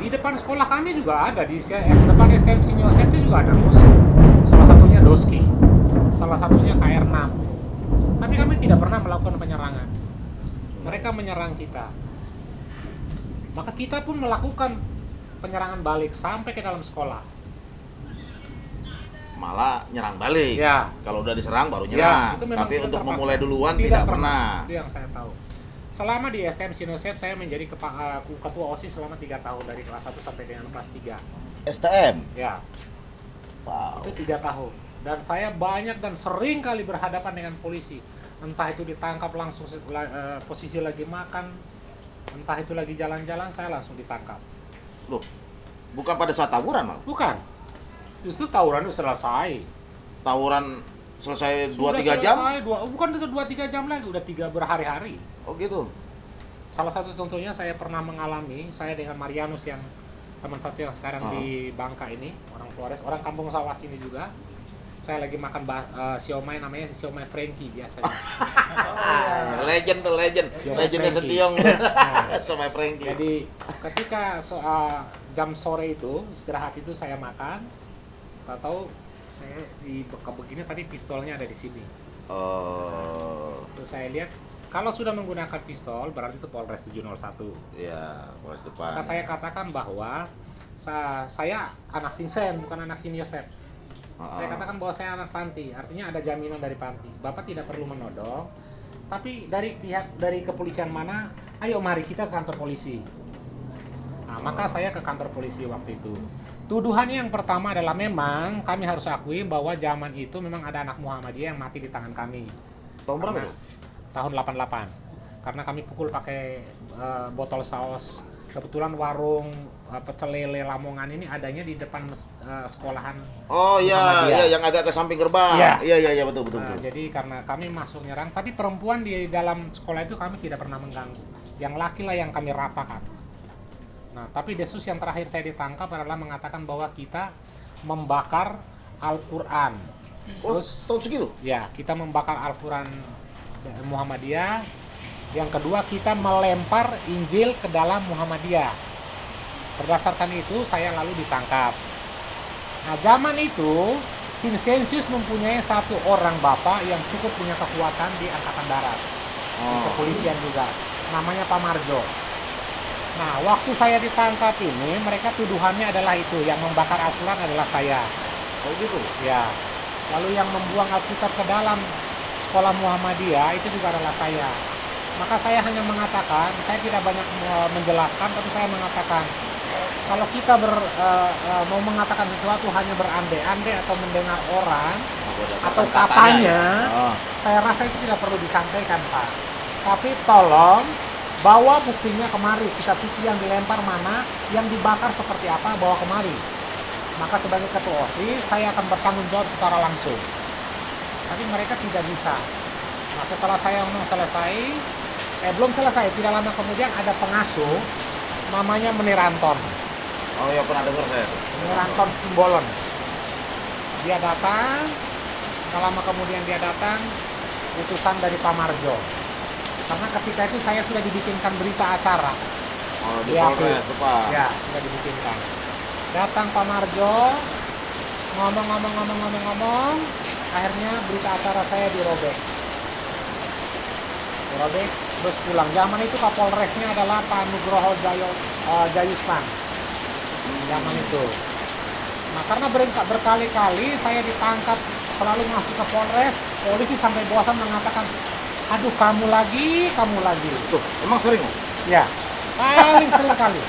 Di depan sekolah kami juga ada, di depan STM Saint Joseph itu juga ada musuh. Salah satunya Doski, salah satunya KR6. Tapi kami tidak pernah melakukan penyerangan. Mereka menyerang kita. Maka kita pun melakukan penyerangan balik sampai ke dalam sekolah. Malah nyerang balik. Ya. Kalau udah diserang baru nyerang. Tapi untuk memulai duluan tidak pernah. Itu yang saya tahu. Selama di STM Saint Joseph saya menjadi ketua OSIS selama 3 tahun dari kelas 1 sampai dengan kelas 3. STM? Ya. Wow. Itu 3 tahun. Dan saya banyak dan sering kali berhadapan dengan polisi. Entah itu ditangkap langsung posisi lagi makan, entah itu lagi jalan-jalan, saya langsung ditangkap. Loh, bukan pada saat tawuran malah? Bukan. Justru tawuran itu selesai. Tawuran selesai 2-3 jam? Bukan 2-3 jam lagi, udah 3 berhari-hari. Oh gitu? Salah satu contohnya saya pernah mengalami, saya dengan Marianus yang teman satu yang sekarang di Bangka ini, orang Flores, orang kampung Sawas ini juga. Saya lagi makan siomay, namanya siomay Frankie biasanya. Legend tuh, legendnya Setiong. Siomay Frankie. Jadi ketika jam sore itu, istirahat itu saya makan, tahu saya di begini tadi pistolnya ada di sini. Terus saya lihat kalau sudah menggunakan pistol berarti itu Polres 701. Iya, Polres depan. Maka saya katakan bahwa saya anak Vincent bukan anak Saint Joseph. Saya katakan bahwa saya anak panti, artinya ada jaminan dari panti. Bapak tidak perlu menodong, tapi dari kepolisian mana? Ayo mari kita ke kantor polisi. Nah, maka saya ke kantor polisi waktu itu. Tuduhannya yang pertama adalah memang kami harus akui bahwa zaman itu memang ada anak Muhammadiyah yang mati di tangan kami. Tahun berapa itu? Tahun 88. Karena kami pukul pakai botol saus. Kebetulan warung pecel lele Lamongan ini adanya di depan sekolahan. Oh iya, yang agak ke samping gerbang. Iya betul. Jadi karena kami masuk nyerang, tapi perempuan di dalam sekolah itu kami tidak pernah mengganggu. Yang laki lah yang kami ratakan. Nah, tapi desus yang terakhir saya ditangkap adalah mengatakan bahwa kita membakar Al-Quran. Terus tahun segitu? Ya, kita membakar Al-Quran Muhammadiyah. Yang kedua, kita melempar Injil ke dalam Muhammadiyah. Berdasarkan itu, saya lalu ditangkap. Nah, zaman itu Vincenzius mempunyai satu orang bapak yang cukup punya kekuatan di angkatan darat, di kepolisian juga, namanya Pak Marjo. Nah, waktu saya ditangkap ini, mereka tuduhannya adalah itu, yang membakar Al-Quran adalah saya. Oh gitu? Ya. Lalu yang membuang Alkitab ke dalam sekolah Muhammadiyah itu juga adalah saya. Maka saya hanya mengatakan, saya tidak banyak menjelaskan, tapi saya mengatakan, kalau kita mau mengatakan sesuatu hanya berandai-andai atau mendengar orang atau katanya, saya rasa itu tidak perlu disampaikan, Pak. Tapi tolong bawa buktinya kemari, kitab suci yang dilempar mana, yang dibakar seperti apa, bawa kemari. Maka sebagai ketua OSIS, saya akan bertanggung jawab secara langsung. Tapi mereka tidak bisa. Nah, setelah saya ngomong selesai, belum selesai, tidak lama kemudian ada pengasuh, namanya Meniranton. Oh ya, pernah dengar saya. Meniranton Simbolon. Dia datang, tak lama kemudian dia datang, utusan dari Pak Marjo. Karena ketika itu saya sudah dibikinkan berita acara. Oh, di Polres, Pak. Ya, sudah dibikinkan. Datang Pak Marjo, ngomong, akhirnya berita acara saya dirobek, terus pulang. Zaman itu Kapolresnya adalah Pak Nugroho Jayusman, zaman itu. Nah, karena berkali-kali saya ditangkap, selalu masuk ke Polres, polisi sampai bosan mengatakan, aduh kamu lagi. Tuh, emang sering? Ya, paling sering kali.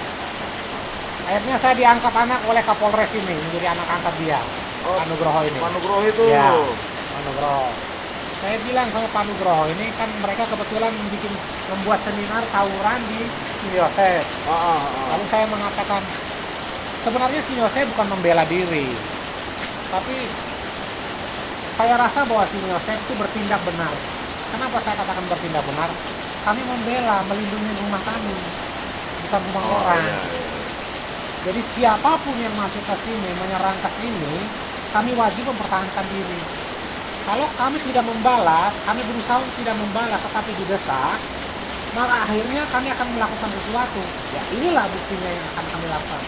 Akhirnya saya diangkat anak oleh Kapolres ini, menjadi anak angkat dia, Pak Nugroho ini. Pak Nugroho itu? Ya, Pak Nugroho. Saya bilang sama Pak Nugroho ini, kan mereka kebetulan membuat seminar tawuran di Sini Yosef. Lalu saya mengatakan, sebenarnya Sini Yosef bukan membela diri, tapi saya rasa bahwa Sini Yosef itu bertindak benar. Kenapa saya katakan bertindak benar? Kami membela, melindungi rumah kami, bukan rumah orang. Iya. Jadi siapapun yang masuk ke sini, menyerang ke sini, kami wajib mempertahankan diri. Kalau kami tidak membalas, kami berusaha tidak membalas, tetapi didesak, maka akhirnya kami akan melakukan sesuatu. Ya inilah buktinya yang akan kami lakukan,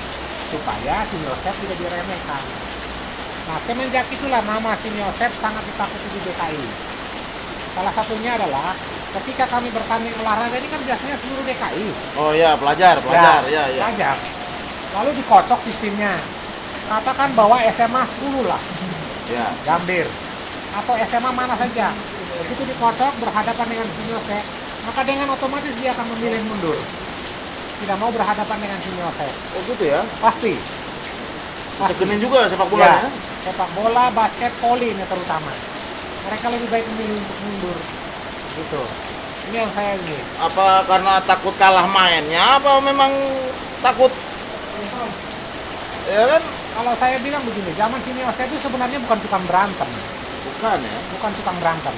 supaya Sini Yosef tidak diremehkan. Nah, semenjak itulah nama Sini Yosef sangat ditakuti di DKI. Salah satunya adalah ketika kami bertanding olahraga, ini kan biasanya seluruh DKI. Oh ya, pelajar. Ya. Pelajar. Lalu dikocok sistemnya. Katakan bahwa SMA 10 lah. Ya. Gambir. Atau SMA mana saja. Begitu dikocok berhadapan dengan Sini Yosef, maka dengan otomatis dia akan memilih mundur. Tidak mau berhadapan dengan Sini Yosef. Oh gitu ya? Pasti. Segenin juga sepak bola ya? Sepak bola, basket, voli ini terutama. Mereka lebih baik memilih untuk mundur. Gitu. Ini yang saya ingin. Apa karena takut kalah mainnya? Apa memang takut? Ya kan? Kalau saya bilang begini, zaman Sini Yosef itu sebenarnya bukan tukang berantem. Bukan ya? Bukan tukang berantem.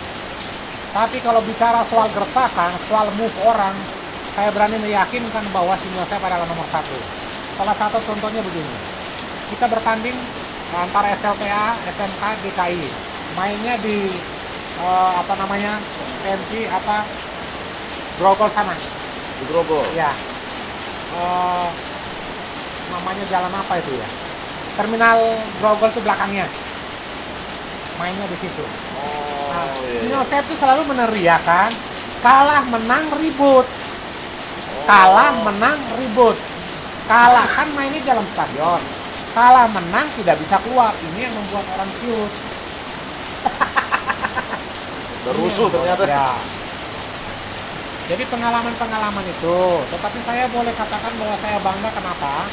Tapi kalau bicara soal gertakan, soal move orang, saya berani meyakinkan bahwa Sini Yosef adalah nomor satu. Salah satu contohnya begini. Kita bertanding antara SLTA, SMK, DKI. Mainnya di Grogol sana. Di Grogol? Ya. Namanya jalan apa itu ya? Terminal Grogol itu belakangnya. Mainnya di situ. Sini Yosef itu selalu meneriakan kalah menang ribut. Kalah menang ribut. Kalah kan mainnya dalam stadion. Kalah menang tidak bisa keluar. Ini yang membuat orang ciut. Berusuh ternyata. Ya. Jadi pengalaman-pengalaman itu, tetapi saya boleh katakan bahwa saya bangga. Kenapa?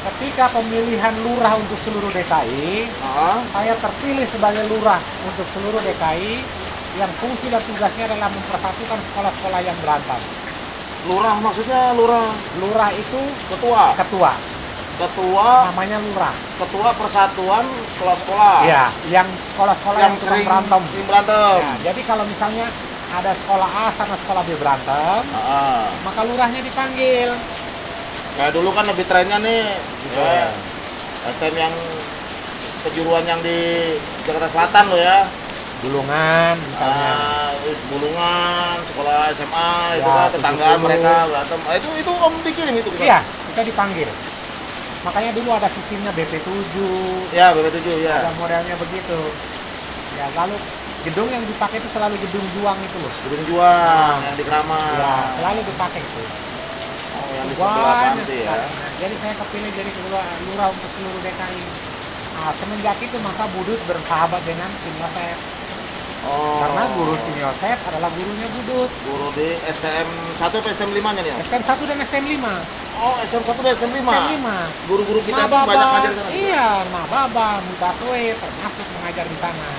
Ketika pemilihan lurah untuk seluruh DKI, saya terpilih sebagai lurah untuk seluruh DKI yang fungsi dan tugasnya adalah mempersatukan sekolah-sekolah yang berantem. Lurah maksudnya lurah? Lurah itu Ketua? Ketua? Namanya lurah. Ketua persatuan sekolah-sekolah? Iya, yang sekolah-sekolah yang sering berantem. Ya, jadi kalau misalnya ada sekolah A sama sekolah B berantem, maka lurahnya dipanggil. Kayak dulu kan lebih trennya nih, ya, STM yang kejuruan yang di Jakarta Selatan loh ya. Bulungan misalnya. Bulungan, sekolah SMA, Ya, itu kan tetanggaan 70. mereka berantem. Itu om dikirim itu? Iya, kita dipanggil. Makanya dulu ada sistemnya BP7, Ya, BP7 ya. ada modelnya begitu. Ya, lalu gedung yang dipakai itu selalu gedung juang itu loh. Gedung Juang yang di Kramat. Ya, selalu dipakai itu. Oh, yang di sebelah panti ya. sekali. Nah, jadi saya kepilih jadi ketua lurah untuk seluruh DKI. Nah, semenjak itu maka Budut bersahabat dengan Senior Sep. Oh. Karena guru Senior Sep adalah gurunya Budut. Guru di STM 1 atau STM 5-nya nih? Ya? STM 1 dan STM 5. Oh, STM 1 dan STM 5. STM 5. Guru-guru kita tuh Mababa, banyak ngajar di sana. iya, Mababa, Mutaswe termasuk mengajar di sana.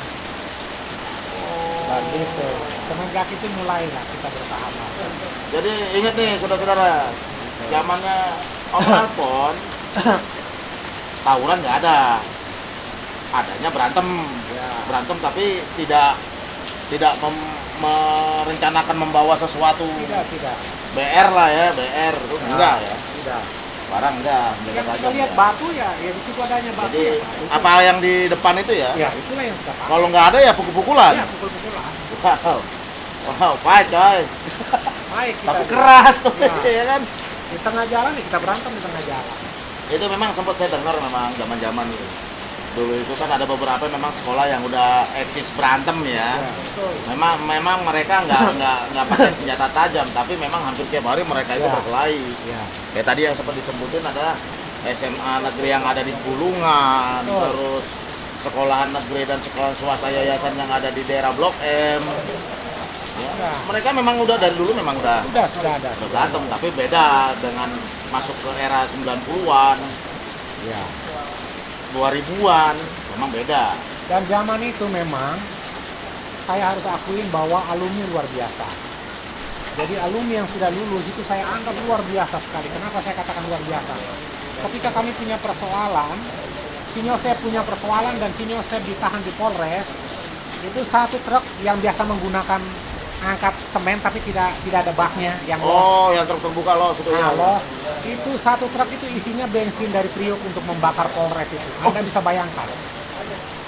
Dan gitu. Semenjak itu mulailah kita bersahabat. Jadi ingat nih saudara-saudara, zamannya Om Alpon tawuran nggak ada, adanya berantem, Ya. berantem tapi tidak merencanakan membawa sesuatu Tidak. BR lah ya, BR itu enggak ya, Tidak. barang enggak, Yang menjaga kita tajam lihat ya. batu ya di situ adanya batu. Jadi ya, Pak. Itu. apa yang di depan itu ya, Ya, itulah yang kita pakai. kalau nggak ada ya pukul-pukulan. Ya, pukul-pukulan. Wow, fight coy, Baik kita. tapi keras tuh Ya. ya kan. Di tengah jalan ya kita berantem di tengah jalan. Itu memang sempat saya dengar memang zaman-zaman dulu itu kan ada beberapa memang sekolah yang udah eksis berantem ya. Betul. Memang mereka nggak pakai senjata tajam, tapi memang hampir tiap hari mereka itu Ya. berkelahi. Ya. Kayak tadi yang sempat disebutin ada SMA negeri yang ada di Bulungan, Betul. terus sekolahan negeri dan sekolah swasta yayasan yang ada di daerah Blok M. Ya. Ya. Mereka memang udah dari dulu memang udah Sudah ada. berantem, tapi beda dengan masuk ke era 90-an, Ya. 2000-an, memang beda. Dan zaman itu memang saya harus akuin bahwa alumni luar biasa. Jadi alumni yang sudah lulus itu saya anggap luar biasa sekali. Kenapa saya katakan luar biasa? Ketika kami punya persoalan, Senior Sep punya persoalan dan Senior Sep ditahan di Polres, itu satu truk yang biasa menggunakan angkat semen tapi tidak ada baknya yang los. Oh, yang truk terbuka los itu ya. Nah, los, itu satu truk itu isinya bensin dari Priok untuk membakar Polres itu. Anda bisa bayangkan.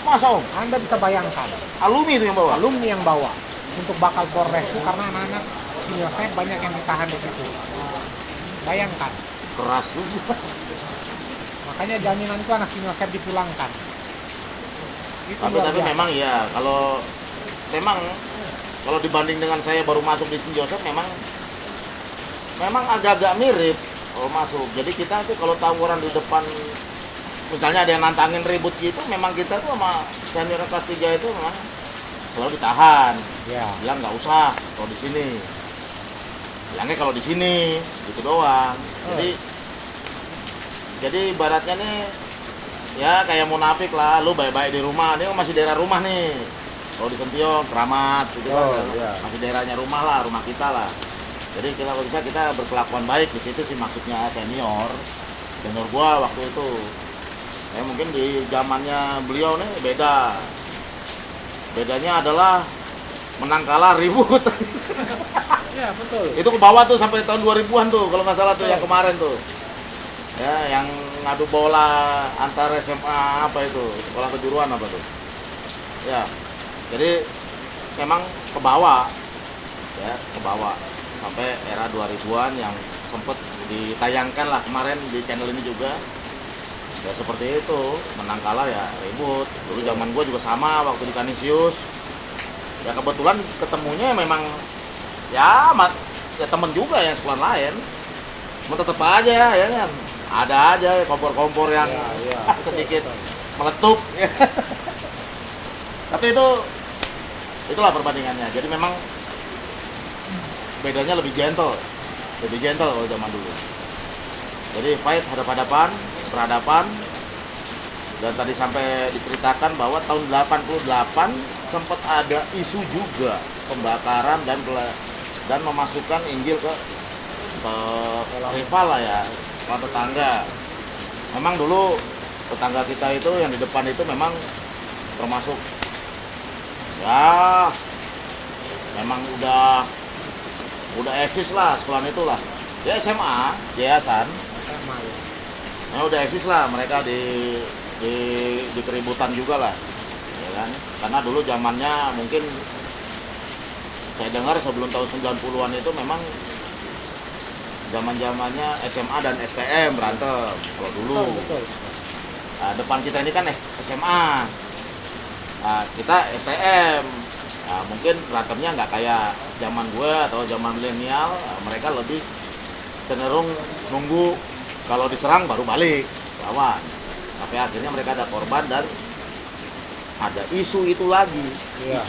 Masa Om? Anda bisa bayangkan. Alumni itu yang bawa? Alumni yang bawa untuk bakal Polres itu karena anak-anak Senior Sep banyak yang ditahan di situ. Bayangkan. Keras juga. Makanya jaminan itu anak Senior Sep dipulangkan. Itu Tapi luar biasa. memang ya kalau dibanding dengan saya baru masuk di St. Joseph memang agak-agak mirip kalau masuk. Jadi kita tuh kalau tawuran di depan, misalnya ada yang nantangin ribut gitu, memang kita tuh sama senior kelas 3 itu memang selalu ditahan. Ya. Bilang nggak usah kalau di sini. Bilangnya kalau di sini, gitu doang. Jadi ibaratnya nih ya kayak munafik lah, lu baik-baik di rumah, ini masih daerah rumah nih. Kalau di Sentiong, Keramat, gitu Oh, kan, iya. masih daerahnya rumah lah, rumah kita lah. Jadi kalau bisa kita berkelakuan baik di situ sih maksudnya senior gua waktu itu. Ya mungkin di zamannya beliau nih beda. Bedanya adalah menang kalah ribut. Ya, betul. Itu ke bawah tuh sampai tahun 2000-an tuh kalau nggak salah tuh yang kemarin tuh. Ya, yang ngadu bola antar SMA apa itu, sekolah kejuruan apa tuh. Ya, jadi memang ke bawah, ya ke bawah sampai era 2000-an yang sempet ditayangkan lah kemarin di channel ini juga. Ya seperti itu, menang kalah ya ribut. Dulu zaman gua juga sama waktu di Kanisius. Ya kebetulan ketemunya memang ya temen juga yang sekolah lain. Cuma tetep aja ya kan. Ada aja kompor-kompor yang Ya. sedikit meletup. Tapi itulah perbandingannya. Jadi memang bedanya lebih gentle kalau zaman dulu. Jadi fight hadap-hadapan, berhadapan. Dan tadi sampai diceritakan bahwa tahun 88 sempat ada isu juga pembakaran dan memasukkan Injil ke rival lah ya, ke tetangga. Memang dulu tetangga kita itu yang di depan itu memang termasuk ya memang udah eksis lah sekolah itulah. Ya SMA, yayasan, Sama, ya. ya udah eksis lah mereka di keributan juga lah, ya kan? Karena dulu zamannya mungkin saya dengar sebelum tahun 90-an itu memang Zaman-zamannya SMA dan STM berantem kalau dulu. Betul. Nah, depan kita ini kan SMA. Nah, kita STM. Nah, mungkin berantemnya nggak kayak zaman gue atau zaman milenial. Nah, mereka lebih cenderung nunggu kalau diserang baru balik lawan. Sampai akhirnya mereka ada korban dan ada isu itu lagi. Iya.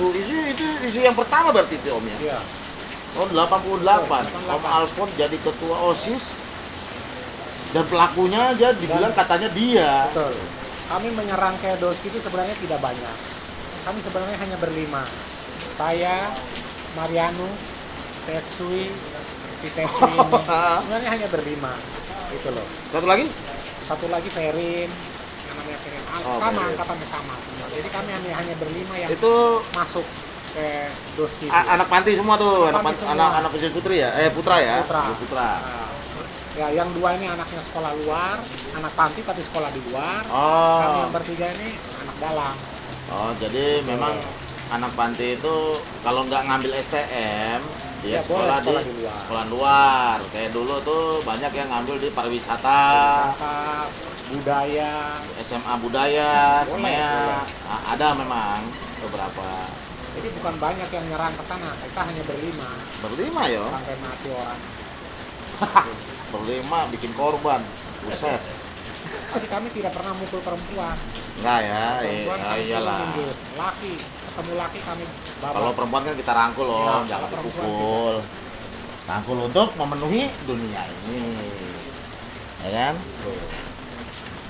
Isu yang pertama berarti itu Om ya. Iya. Tahun 88, Om Alfon jadi ketua OSIS dan pelakunya aja dibilang katanya dia. Betul. Kami menyerang Kedoski itu sebenarnya tidak banyak. Kami sebenarnya hanya berlima. Saya, Mariano, Tetsui, si Tetsui ini. Sebenarnya hanya berlima. Gitu loh. Satu lagi? Satu lagi Ferin, yang namanya Ferin. Oh, Sama, Ferin. angkatannya sama. Jadi kami hanya berlima yang Itu masuk ke Doski. anak panti semua tuh, Anak panti semua. anak putri ya? Putra ya? Putra. Putra. Nah, ya, yang dua ini anaknya sekolah luar, anak panti tapi sekolah di luar. Kami Oh. yang bertiga ini anak dalam. Oh, jadi memang anak panti itu kalau nggak ngambil STM, dia Ya, boleh sekolah sekolah di di luar. sekolah luar. Kayak dulu tuh banyak yang ngambil di pariwisata, Wisata, budaya. SMA budaya, Boleh, semuanya. boleh. Nah, ada memang beberapa. Jadi bukan banyak yang nyerang ke sana, kita hanya berlima Berlima ya? sampai mati orang. Berlima bikin korban. Buset. Tapi kami tidak pernah mukul perempuan. Enggak ya? Perempuan kami selalu Iyalah. minggir. Laki, ketemu laki kami bawa. Kalau perempuan kan kita rangkul loh, Ya, jangan kalau perempuan dipukul. Rangkul untuk memenuhi dunia ini, ya kan?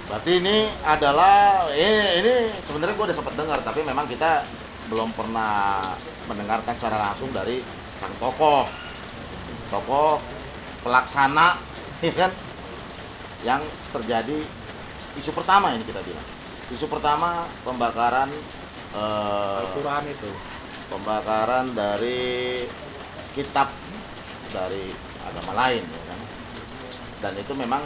Berarti ini adalah ini sebenarnya gue udah sempat dengar, tapi memang kita belum pernah mendengarkan secara langsung dari sang tokoh pelaksana, ya kan? Yang terjadi isu pertama ini kita bilang. Isu pertama pembakaran Al-Quran itu. pembakaran dari kitab dari agama lain ya kan. Dan itu memang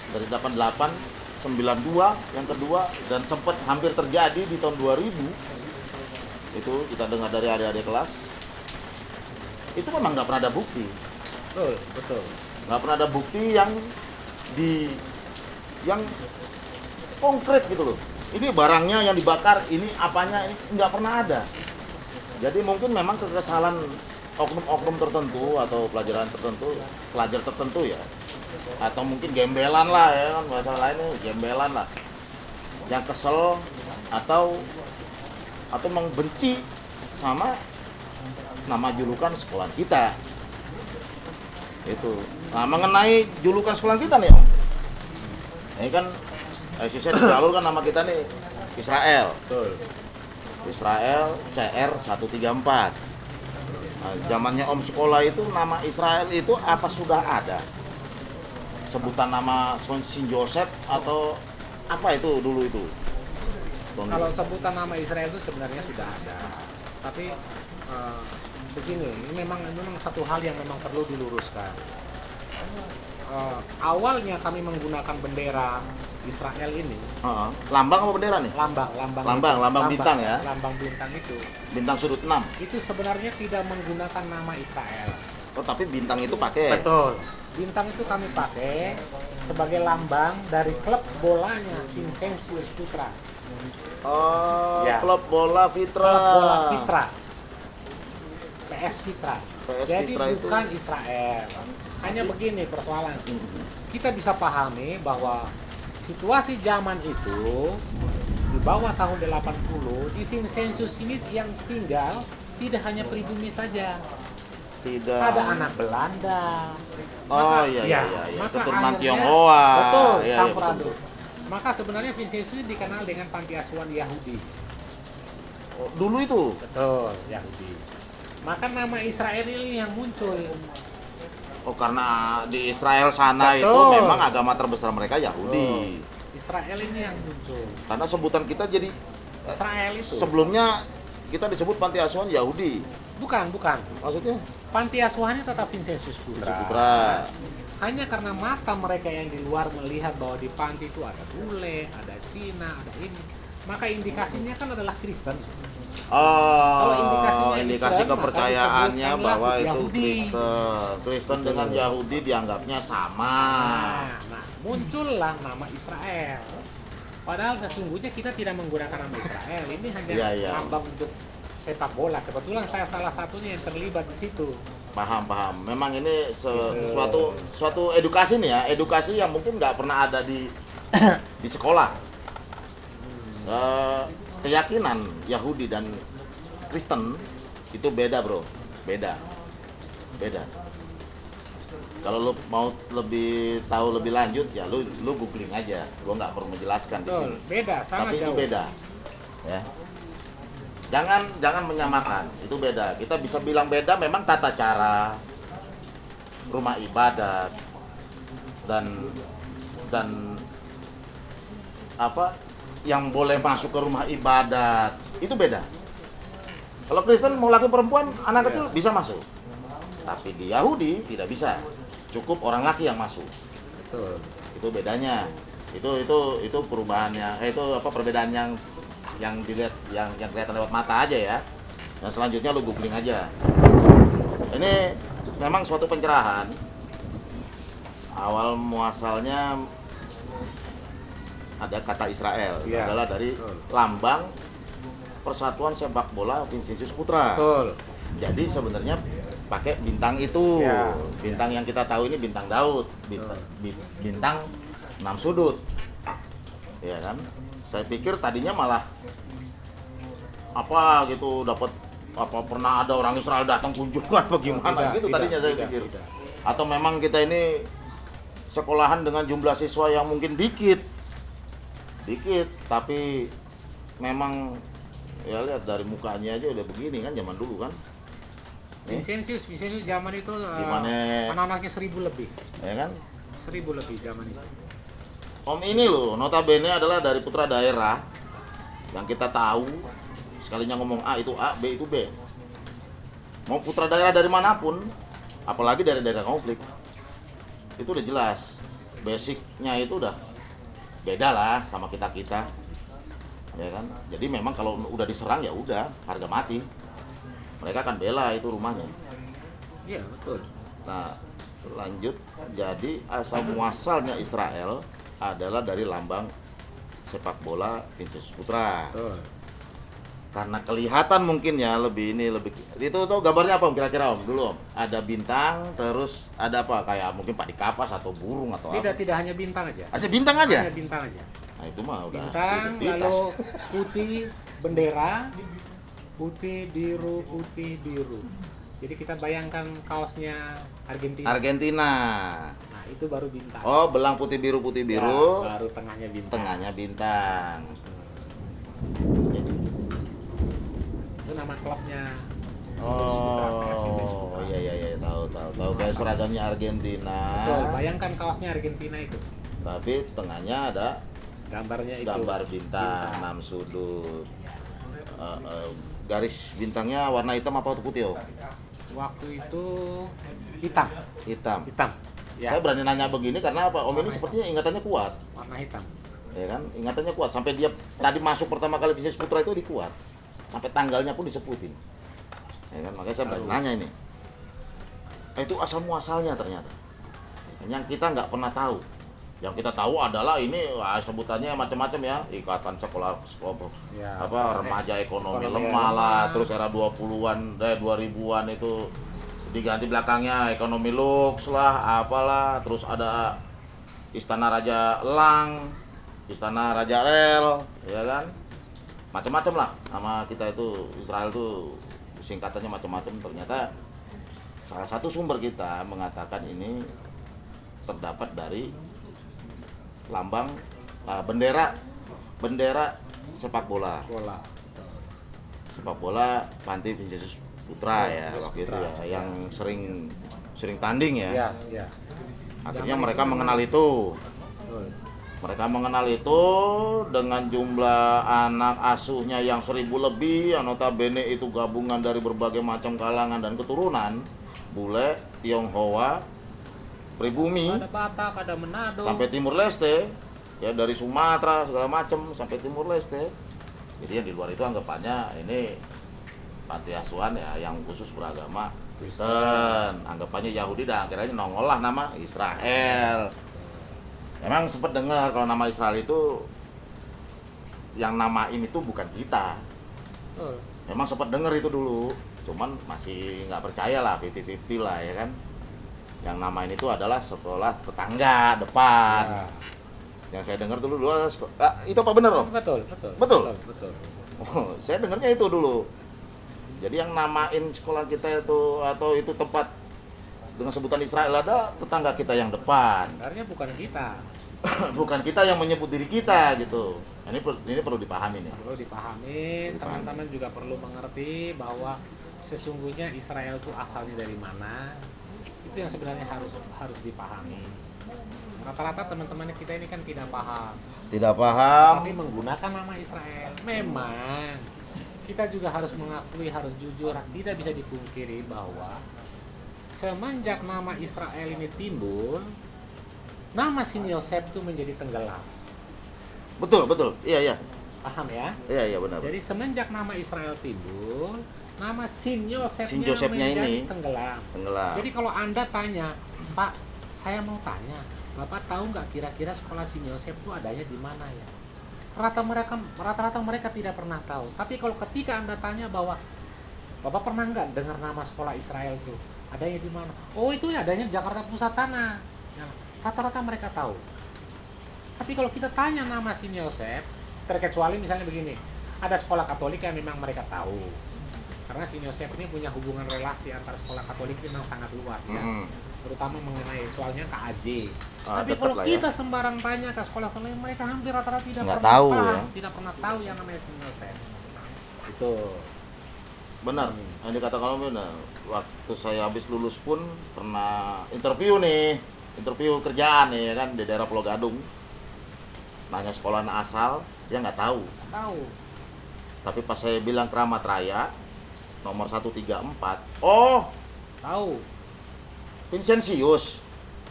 dari 88 92 yang kedua dan sempat hampir terjadi di tahun 2000 itu kita dengar dari adik-adik kelas itu memang nggak pernah ada bukti, Betul. nggak pernah ada bukti yang konkret gitu loh. Ini barangnya yang dibakar, ini apanya, ini nggak pernah ada. Jadi mungkin memang kekesalan oknum-oknum tertentu atau pelajar tertentu ya, atau mungkin gembelan lah ya kan, bahasa lainnya gembelan lah, yang kesel atau membenci sama nama julukan sekolah kita itu. Nah, mengenai julukan sekolah kita nih Om, ini kan sisa di jalur kan nama kita nih Israel. Betul. Israel CR 134. Nah, zamannya Om sekolah itu nama Israel itu apa sudah ada? Sebutan nama Saint Joseph atau apa itu dulu itu? Kalau sebutan nama Israel itu sebenarnya sudah ada. Tapi begini, ini memang satu hal yang memang perlu diluruskan. Awalnya kami menggunakan bendera Israel ini, Lambang apa bendera nih? lambang bintang ya? Lambang bintang itu Bintang sudut 6. sebenarnya tidak menggunakan nama Israel. Oh, tapi bintang itu pakai. Betul. Bintang itu kami pakai sebagai lambang dari klub bolanya Vincentius Putra. Oh, Ya. klub bola Fitra. Klub bola Fitra. PS Fitra. PS Jadi Fitra itu. bukan Israel. Hanya begini persoalan. Kita bisa pahami bahwa situasi zaman itu di bawah tahun 80 di Vincentius ini yang tinggal tidak hanya pribumi saja. Tidak. Ada anak Belanda. Oh iya. Maka Keturunan akhirnya- Tionghoa. Betul, Iya, campur betul. aduk. Maka sebenarnya Vincentius ini dikenal dengan panti asuhan Yahudi. Oh, dulu itu. Betul, Yahudi. Maka nama Israel ini yang muncul. Oh, karena di Israel sana Betul. itu memang agama terbesar mereka Yahudi. Israel ini yang muncul. Karena sebutan kita jadi Israel itu. sebelumnya kita disebut panti asuhan Yahudi. Bukan. Maksudnya? Panti asuhannya tetap Vincentius Putra. Putra. Hanya karena mata mereka yang di luar melihat bahwa di panti itu ada bule, ada Cina, ada ini. Maka indikasinya kan adalah Kristen. Kalau Oh, indikasinya indikasi Kristen, maka kepercayaannya disebutkanlah bahwa itu Yahudi. Kristen. Kristen dengan Yahudi dianggapnya sama. Nah, muncullah nama Israel. Padahal sesungguhnya kita tidak menggunakan nama Israel. Ini hanya Iya, iya. lambang untuk sepak bola. Kebetulan saya salah satunya yang terlibat di situ. Paham. Memang ini Gitu. suatu edukasi nih ya, edukasi yang mungkin nggak pernah ada di di sekolah. Keyakinan Yahudi dan Kristen itu beda, bro. Beda. Kalau lu mau tahu lebih lanjut ya lu googling aja. Gua nggak perlu menjelaskan di Betul, sini. beda, sangat Tapi itu jauh. beda. Ya. Jangan menyamakan. Itu beda. Kita bisa bilang beda memang tata cara rumah ibadat dan apa yang boleh masuk ke rumah ibadat itu beda. Kalau Kristen mau laki perempuan, anak kecil bisa masuk. Tapi di Yahudi tidak bisa. Cukup orang laki yang masuk. Betul. Itu bedanya. Itu perubahannya. Itu apa perbedaan yang dilihat yang kelihatan lewat mata aja ya. Dan selanjutnya lu googling aja. Ini memang suatu pencerahan. Awal muasalnya ada kata Israel, Iya, adalah dari betul. lambang Persatuan Sepak Bola Vincentius Putra. Betul. Jadi sebenarnya pakai bintang itu. Ya. Bintang yang kita tahu ini bintang Daud, bintang 6 sudut. Ya kan? Saya pikir tadinya malah apa gitu dapat apa pernah ada orang Israel datang kunjungan bagaimana gitu tadinya saya pikir. tidak. Atau memang kita ini sekolahan dengan jumlah siswa yang mungkin dikit, tapi memang ya lihat dari mukanya aja udah begini kan zaman dulu kan. Vincentius zaman itu Gimana? anak-anaknya 1000 lebih. Ya kan? 1000 lebih zaman itu. Om ini loh, notabene adalah dari putra daerah yang kita tahu sekalinya ngomong A itu A, B itu B. Mau putra daerah dari manapun, apalagi dari daerah konflik, itu udah jelas. Basicnya itu udah beda lah sama kita, ya kan? Jadi memang kalau udah diserang ya udah harga mati. Mereka akan bela itu rumahnya. Iya, betul. Nah, lanjut. Jadi asal muasalnya Israel adalah dari lambang sepak bola Vincentius Putra. Betul. Karena kelihatan mungkin ya lebih itu tuh gambarnya apa Om kira-kira Om dulu Om? Ada bintang terus ada apa kayak mungkin padi kapas atau burung atau apa? Tidak hanya bintang aja. Ada bintang aja. Hanya bintang aja. Nah, itu mah udah Bintang, identitas. lalu putih bendera, putih biru. Jadi kita bayangkan kaosnya Argentina. Argentina. Nah, itu baru bintang. Oh, belang putih biru Ya, baru tengahnya bintang. tengahnya bintang. Itu nama klubnya. Vincentius Putra, PS Vincentius Oh, Putra. iya tahu kayak seragamnya Argentina. Betul, bayangkan kaosnya Argentina itu. Tapi tengahnya ada Gambarnya itu. gambar bintang 6 sudut. Garis bintangnya warna hitam apa putih Om? Waktu itu hitam. Hitam. Ya, Saya berani nanya begini karena apa? Om ini sepertinya ingatannya kuat, warna hitam. ya kan? Ingatannya kuat sampai dia tadi masuk pertama kali Vincentius Putra itu dikuat. Sampai tanggalnya pun disebutin. Ya kan? Makanya saya berani nanya ini. Itu asal muasalnya ternyata. Yang kita nggak pernah tahu. Yang kita tahu adalah ini sebutannya macam-macam ya, ikatan sekolah Ya, remaja ekonomi ekonomi lemah lah, lemah. terus era 20-an 2000-an itu diganti belakangnya ekonomi luks lah, apalah, terus ada Istana Raja Elang, Istana Raja Rel, ya kan? Macam-macam lah sama kita itu Israel tuh singkatannya macam-macam. Ternyata salah satu sumber kita mengatakan ini terdapat dari lambang bendera sepak bola Panti Vincentius Putra ya Vincentius waktu itu Putra, ya ya. yang sering tanding ya. Ya. Akhirnya Zaman mereka itu mengenal itu. Betul. Mereka mengenal itu dengan jumlah anak asuhnya yang 1000 lebih, yang notabene itu gabungan dari berbagai macam kalangan dan keturunan, bule, Tionghoa, pribumi, Ada Batak, ada Manado. sampai Timur Leste, ya dari Sumatera segala macam sampai Timur Leste. Jadi yang di luar itu anggapannya ini panti asuhan ya yang khusus beragama Kristen. Anggapannya Yahudi dan akhirnya nongol lah nama Israel. Emang sempat dengar kalau nama Israel itu yang namain itu bukan kita. Memang sempat dengar itu dulu, cuman masih nggak percaya lah, 50-50 lah ya kan. Yang namain itu adalah sekolah tetangga depan. Ya. Yang saya dengar dulu itu apa benar Om? Betul. Oh, saya dengarnya itu dulu. Jadi yang namain sekolah kita itu atau itu tempat dengan sebutan Israel ada tetangga kita yang depan. Sebenarnya bukan kita. Bukan kita yang menyebut diri kita gitu. Ini perlu dipahami nih. Perlu dipahami, teman-teman juga perlu mengerti bahwa sesungguhnya Israel itu asalnya dari mana. Itu yang sebenarnya harus dipahami. Rata-rata teman-teman kita ini kan tidak paham. Tidak paham. Tapi menggunakan nama Israel. Memang kita juga harus mengakui, harus jujur, tidak bisa dipungkiri bahwa semenjak nama Israel ini timbul, nama Sin Yosef itu menjadi tenggelam. Betul. Iya. Paham ya? Iya benar. Jadi semenjak nama Israel timbul, nama Sin Yosefnya Yosefnya menjadi ini tenggelam. Jadi kalau Anda tanya, Pak, saya mau tanya, Bapak tahu nggak kira-kira sekolah Sin Yosef itu adanya di mana ya? Rata-rata mereka tidak pernah tahu. Tapi kalau ketika Anda tanya bahwa Bapak pernah nggak dengar nama sekolah Israel itu adanya di mana? Oh, itu ya adanya di Jakarta Pusat sana. Ya, rata-rata mereka tahu. Tapi kalau kita tanya nama Sin Yosef, terkecuali misalnya begini, ada sekolah Katolik yang memang mereka tahu. Karena Sin Yosef ini punya hubungan relasi antara sekolah Katolik memang sangat luas ya. Terutama mengenai soalnya KAJ. Tapi kalau kita sembarang tanya ke sekolah Katolik, mereka hampir rata-rata tidak pernah tahu paham, ya. tidak pernah tahu yang namanya Sin Yosef. Itu Benar. Yang dikatakan Om benar. Waktu saya habis lulus pun pernah interview kerjaan nih kan di daerah Pulau Gadung. Nanya sekolah asal, dia nggak tahu. Tapi pas saya bilang Keramat Raya nomor 134, oh tahu. Vincentius,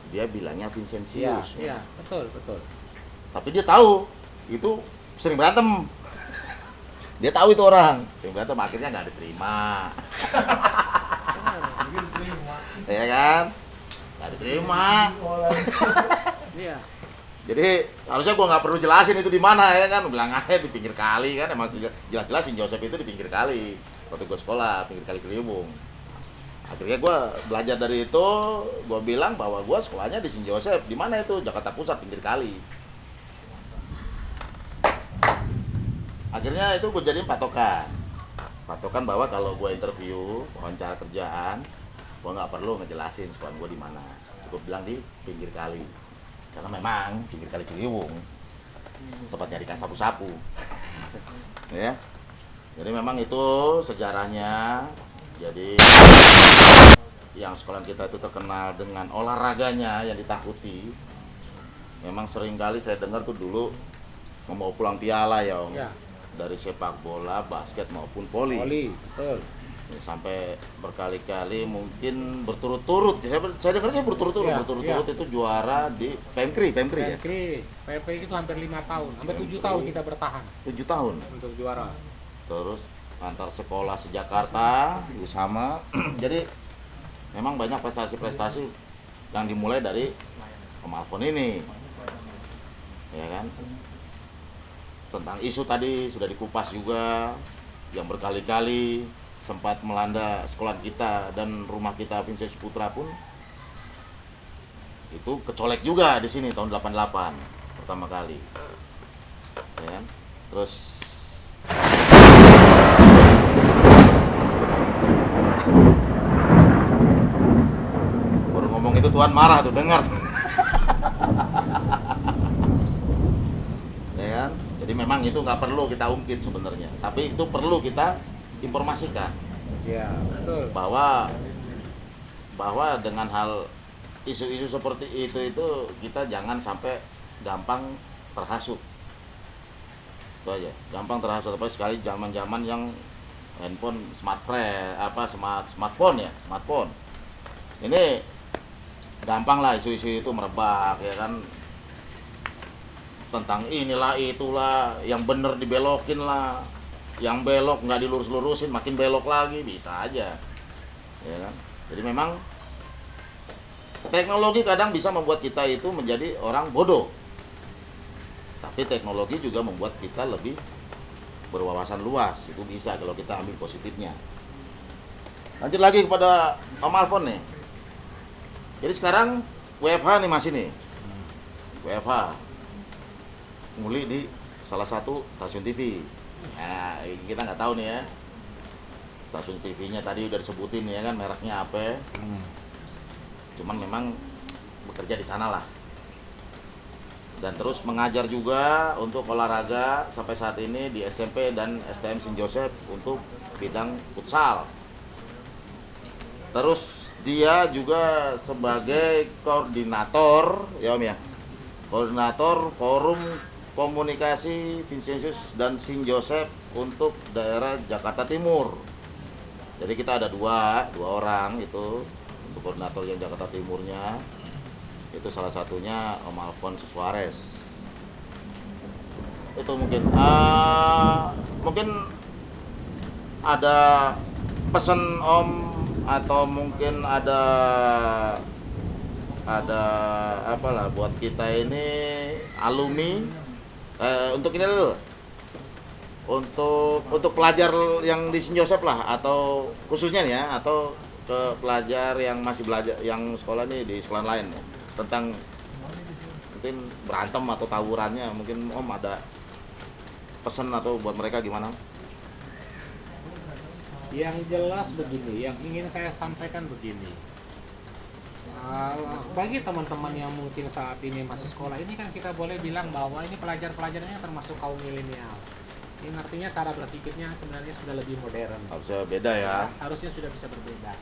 dia bilangnya Vincentius. Iya, betul. Tapi dia tahu itu sering berantem. Dia tahu itu orang sering berantem, akhirnya nggak diterima. Ya kan, nggak diterima. Iya. Jadi harusnya gua nggak perlu jelasin itu di mana ya kan, bilang aja di pinggir kali kan, emang jelas-jelas Sin Yosef itu di pinggir kali. Waktu gua sekolah pinggir kali Ciliwung. Akhirnya gue belajar dari itu, gue bilang bahwa gue sekolahnya di Sin Yosef. Di mana itu? Jakarta Pusat, pinggir kali. Akhirnya itu gue jadiin patokan bahwa kalau gue interview wawancara kerjaan, gue nggak perlu ngejelasin sekolah gue di mana. Cukup bilang di pinggir kali. Karena memang pinggir kali Ciliwung tempat nyarikan sapu-sapu. Ya. Jadi memang itu sejarahnya. Jadi yang sekolah kita itu terkenal dengan olahraganya yang ditakuti. Memang sering kali saya dengar tuh dulu membawa pulang piala ya Om. Ya. Dari sepak bola, basket maupun voli. Betul. Ya, sampai berkali-kali mungkin berturut-turut. Saya dengarnya berturut-turut, itu juara di Pemkri ya. Pemkri itu hampir 5 tahun, hampir 7 tahun kita bertahan. 7 tahun Untuk juara. Terus antar sekolah se-Jakarta sama. Jadi memang banyak prestasi-prestasi yang dimulai dari Om Alfon ini, ya kan? Tentang isu tadi sudah dikupas juga, yang berkali-kali sempat melanda sekolah kita dan rumah kita Vincentius Putra pun itu kecolek juga di sini tahun 88 pertama kali, ya kan? Terus baru ngomong itu Tuhan marah tuh, dengar. Ya kan? Jadi memang itu nggak perlu kita ungkit sebenarnya, tapi itu perlu kita informasikan. Ya, betul. Bahwa dengan hal isu-isu seperti itu kita jangan sampai gampang terhasut. Itu aja, gampang terhasut. Apa sekali zaman-zaman yang handphone smartphone. Ini gampang lah isu-isu itu merebak, ya kan, tentang inilah itulah, yang bener dibelokin lah, yang belok nggak dilurus-lurusin makin belok lagi, bisa aja, ya kan. Jadi memang teknologi kadang bisa membuat kita itu menjadi orang bodoh, tapi teknologi juga membuat kita lebih berwawasan luas. Itu bisa kalau kita ambil positifnya. Lanjut lagi kepada Om Alfon nih. Jadi sekarang WFH nih masih nih, WFH nguli di salah satu stasiun TV. Nah, kita nggak tahu nih ya, stasiun TV-nya tadi udah disebutin ya kan mereknya apa. Cuman memang bekerja di sana lah. Dan terus mengajar juga untuk olahraga sampai saat ini di SMP dan STM St. Joseph untuk bidang futsal. Terus dia juga sebagai koordinator, ya Om ya, koordinator forum komunikasi Vincentius dan St. Joseph untuk daerah Jakarta Timur. Jadi kita ada dua orang itu untuk koordinator yang Jakarta Timurnya. Itu salah satunya Om Alphonse Suarez. Itu mungkin mungkin ada pesan Om, atau mungkin ada apalah buat kita ini alumni, untuk ini dulu, untuk pelajar yang di St. Joseph lah, atau khususnya nih ya, atau ke pelajar yang masih belajar yang sekolah nih di sekolah lain ya, tentang mungkin berantem atau tawurannya, mungkin Om ada pesan atau buat mereka gimana? Yang jelas begini, yang ingin saya sampaikan begini. Bagi teman-teman yang mungkin saat ini masih sekolah, ini kan kita boleh bilang bahwa ini pelajar-pelajarnya termasuk kaum milenial. Ini artinya cara berpikirnya sebenarnya sudah lebih modern. Harusnya beda ya. Harusnya sudah bisa berbeda.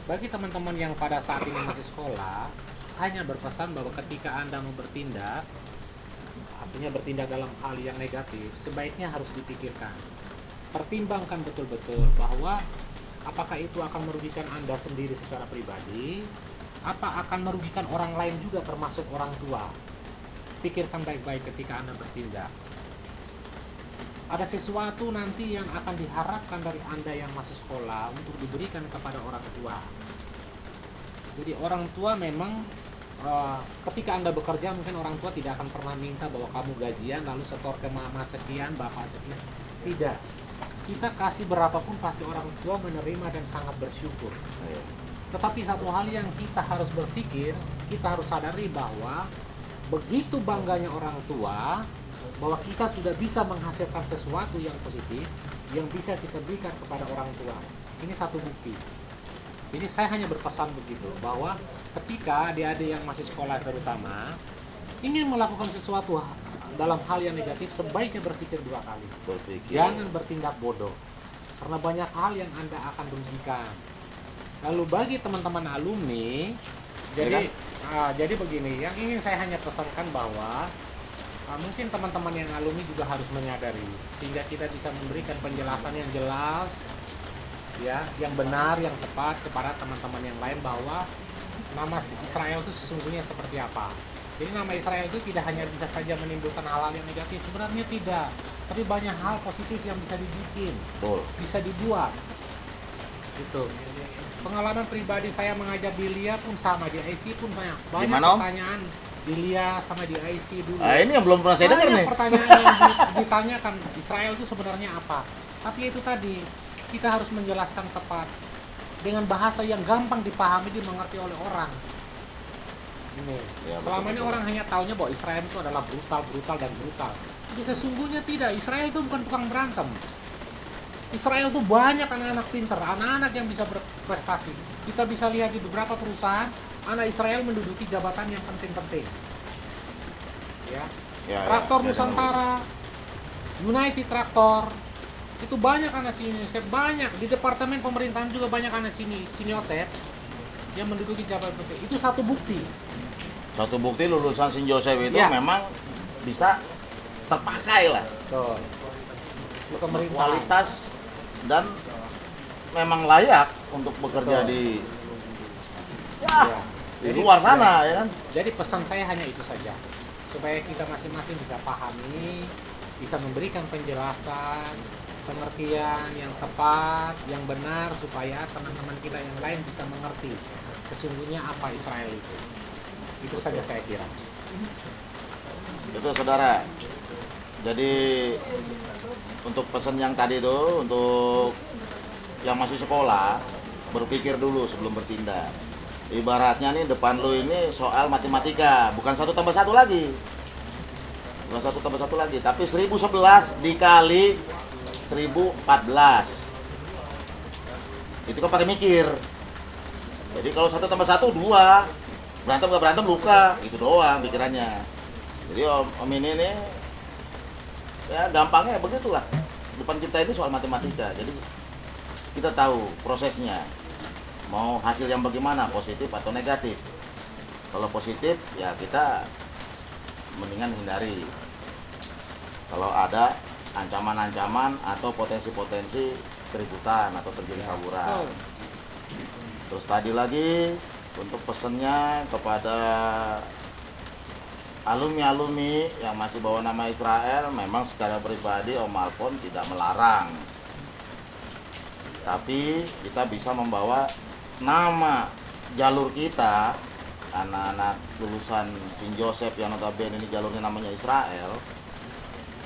Bagi teman-teman yang pada saat ini masih sekolah, saya hanya berpesan bahwa ketika Anda mau bertindak, artinya bertindak dalam hal yang negatif, sebaiknya harus dipikirkan. Pertimbangkan betul-betul bahwa apakah itu akan merugikan Anda sendiri secara pribadi, apa akan merugikan orang lain juga termasuk orang tua. Pikirkan baik-baik ketika Anda bertindak. Ada sesuatu nanti yang akan diharapkan dari Anda yang masih sekolah untuk diberikan kepada orang tua. Jadi orang tua memang ketika Anda bekerja, mungkin orang tua tidak akan pernah minta bahwa kamu gajian lalu setor ke mama sekian, bapak sekian. Tidak. Kita kasih berapapun pasti orang tua menerima dan sangat bersyukur. Tetapi satu hal yang kita harus berpikir, kita harus sadari bahwa begitu bangganya orang tua bahwa kita sudah bisa menghasilkan sesuatu yang positif yang bisa kita berikan kepada orang tua. Ini satu bukti. Jadi saya hanya berpesan begitu, bahwa ketika adik-adik yang masih sekolah terutama ingin melakukan sesuatu dalam hal yang negatif, sebaiknya berpikir dua kali. Jangan bertindak bodoh, karena banyak hal yang Anda akan rugikan. Lalu bagi teman-teman alumni, jadi begini, yang ingin saya hanya pesankan bahwa mungkin teman-teman yang alumni juga harus menyadari, sehingga kita bisa memberikan penjelasan yang jelas, ya, yang benar, yang tepat kepada teman-teman yang lain bahwa nama Israel itu sesungguhnya seperti apa. Jadi nama Israel itu tidak hanya bisa saja menimbulkan hal-hal yang negatif, sebenarnya tidak. Tapi banyak hal positif yang bisa dibikin, bisa dibuat. Gitu. Pengalaman pribadi saya mengajar di LIA pun sama, di IC pun banyak pertanyaan di LIA sama di IC dulu. Ini yang belum pernah saya dengar nih. Pertanyaan yang ditanyakan, Israel itu sebenarnya apa? Tapi itu tadi, kita harus menjelaskan tepat dengan bahasa yang gampang dipahami, dimengerti oleh orang. Ya, selama ini orang hanya taunya bahwa Israel itu adalah brutal dan brutal. Tapi sesungguhnya tidak. Israel itu bukan tukang berantem. Israel itu banyak anak-anak pintar, anak-anak yang bisa berprestasi. Kita bisa lihat di beberapa perusahaan, anak Israel menduduki jabatan yang penting-penting. Traktor Nusantara, United Traktor, itu banyak anak sini. Banyak di departemen pemerintahan juga banyak anak sini yang menduduki jabatan penting. Itu satu bukti. Satu bukti lulusan St. Joseph itu memang bisa terpakai lah. Betul. Kualitas dan memang layak untuk bekerja di luar sana, ya kan? Jadi pesan saya hanya itu saja, supaya kita masing-masing bisa pahami bisa memberikan penjelasan, pengertian yang tepat, yang benar supaya teman-teman kita yang lain bisa mengerti sesungguhnya apa Israel itu. Itu saja saya kira. Itu saudara. Jadi untuk pesan yang tadi itu, untuk yang masih sekolah, berpikir dulu sebelum bertindak. Ibaratnya nih depan lu ini soal matematika, bukan 1 tambah 1 lagi. Bukan 1 tambah 1 lagi, tapi 1011 dikali 1014. Itu kan pakai mikir. Jadi kalau 1 tambah 1 2, berantem gak berantem luka, itu doang pikirannya. Jadi om ini nih, ya gampangnya begitulah. Depan kita ini soal matematika, jadi kita tahu prosesnya. Mau hasil yang bagaimana, positif atau negatif. Kalau positif, ya kita mendingan hindari. Kalau ada ancaman-ancaman atau potensi-potensi keributan atau terjadi tawuran. Terus tadi lagi untuk pesannya kepada alumni-alumni yang masih bawa nama Israel, memang secara pribadi Om Alfon tidak melarang. Tapi kita bisa membawa nama jalur kita, anak-anak lulusan Saint Joseph yang notabene ini jalurnya namanya Israel,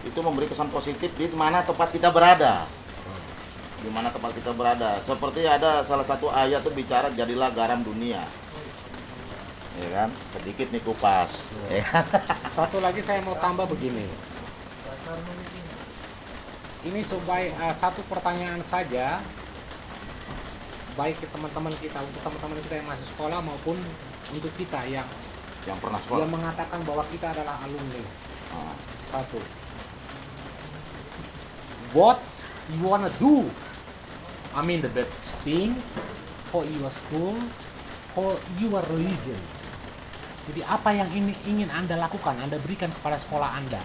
itu memberi kesan positif di mana tempat kita berada. Di mana tempat kita berada. Seperti ada salah satu ayat itu bicara jadilah garam dunia. Ya kan? Sedikit nih kupas. Ya kan? Satu lagi saya mau tambah begini. Ini satu pertanyaan saja, baik ke teman-teman kita, untuk teman-teman kita yang masih sekolah maupun untuk kita yang pernah sekolah. Yang mengatakan bahwa kita adalah alumni. Satu. What you wanna do? I mean the best things for your school, for your religion. Jadi apa yang ingin Anda lakukan, Anda berikan kepada sekolah Anda,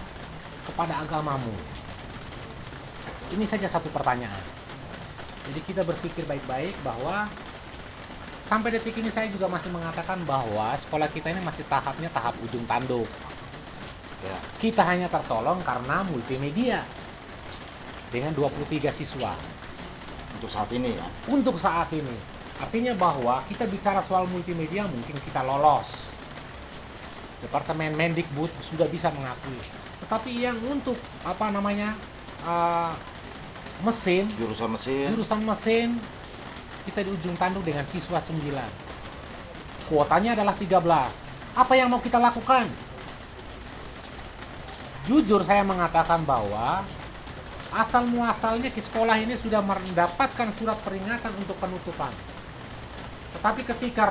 kepada agamamu. Ini saja satu pertanyaan. Jadi kita berpikir baik-baik bahwa sampai detik ini saya juga masih mengatakan bahwa sekolah kita ini masih tahapnya tahap ujung tanduk. Ya. Kita hanya tertolong karena multimedia dengan 23 siswa. Untuk saat ini ya. Untuk saat ini. Artinya bahwa kita bicara soal multimedia mungkin kita lolos. Departemen Mendikbud sudah bisa mengakui. Tetapi yang untuk mesin, jurusan mesin kita di ujung tanduk dengan siswa 9. Kuotanya adalah 13. Apa yang mau kita lakukan? Jujur saya mengatakan bahwa asal muasalnya ke sekolah ini sudah mendapatkan surat peringatan untuk penutupan. Tetapi ketika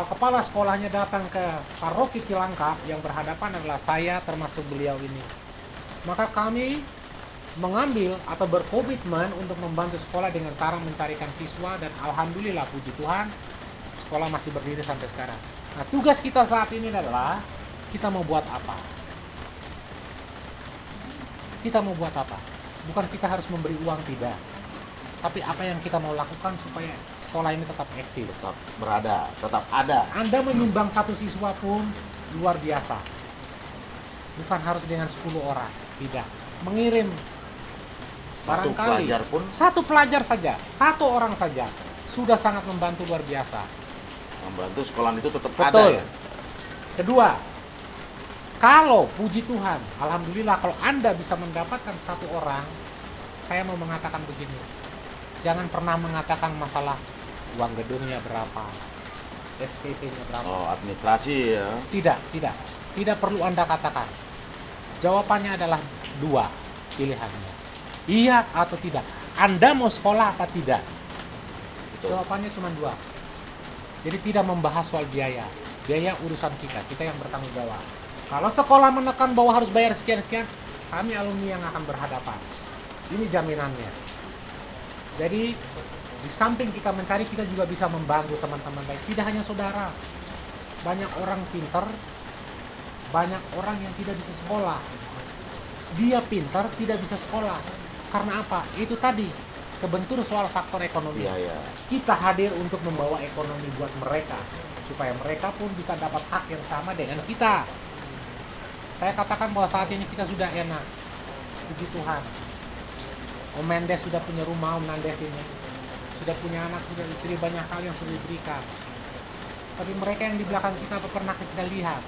kepala sekolahnya datang ke paroki Cilangkap yang berhadapan adalah saya termasuk beliau ini, maka kami mengambil atau berkomitmen untuk membantu sekolah dengan cara mencarikan siswa, dan alhamdulillah puji Tuhan sekolah masih berdiri sampai sekarang. Nah, tugas kita saat ini adalah kita mau buat apa? Kita mau buat apa? Bukan kita harus memberi uang, tidak. Tapi apa yang kita mau lakukan supaya sekolah ini tetap eksis, tetap berada, tetap ada. Anda menyumbang 1 siswa pun luar biasa. Bukan harus dengan 10 orang, tidak. Mengirim Satu barangkali pelajar pun, 1 pelajar saja, 1 orang saja sudah sangat membantu luar biasa. membantu sekolah itu tetap Betul. ada ya. Kedua, kalau puji Tuhan, alhamdulillah kalau Anda bisa mendapatkan 1 orang, saya mau mengatakan begini. Jangan pernah mengatakan masalah uang gedungnya berapa, SPP-nya berapa. Oh, administrasi ya. Tidak perlu Anda katakan. Jawabannya adalah 2 pilihannya. Iya atau tidak. Anda mau sekolah apa tidak? Betul. Jawabannya cuma 2. Jadi tidak membahas soal biaya. Biaya urusan kita yang bertanggung jawab. Kalau sekolah menekan bahwa harus bayar sekian-sekian, kami alumni yang akan berhadapan. Ini jaminannya. Jadi di samping kita mencari, kita juga bisa membantu teman-teman lain. Tidak hanya saudara. Banyak orang pintar, banyak orang yang tidak bisa sekolah. Dia pintar, tidak bisa sekolah. Karena apa? Itu tadi, kebentur soal faktor ekonomi. Iya. Kita hadir untuk membawa ekonomi buat mereka, supaya mereka pun bisa dapat hak yang sama dengan kita. Saya katakan bahwa saat ini kita sudah enak. puji Tuhan. Om Mendes sudah punya rumah, Om Mendes ini sudah punya anak, sudah istri, banyak hal yang sudah diberikan. Tapi mereka yang di belakang kita apa pernah kita lihat?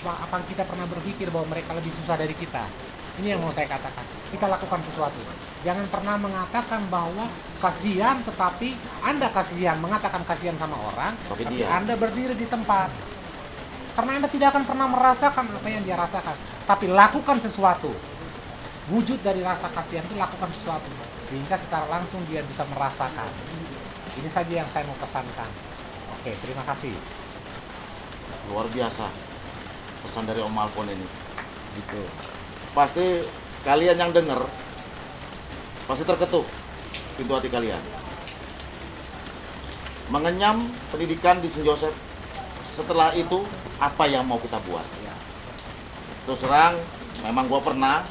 Apa kita pernah berpikir bahwa mereka lebih susah dari kita? Ini yang mau saya katakan. Kita lakukan sesuatu. Jangan pernah mengatakan bahwa kasihan, tetapi Anda kasihan, mengatakan kasihan sama orang, tapi Anda berdiri di tempat. Karena Anda tidak akan pernah merasakan apa yang dia rasakan. Tapi lakukan sesuatu. Wujud dari rasa kasihan itu lakukan sesuatu. Sehingga secara langsung dia bisa merasakan. Ini saja yang saya mau pesankan. Oke, terima kasih. Luar biasa pesan dari Om Alpon ini. Gitu. Pasti kalian yang dengar pasti terketuk pintu hati kalian. Mengenyam pendidikan di Saint Joseph. Setelah itu apa yang mau kita buat? Terus terang, memang gua pernah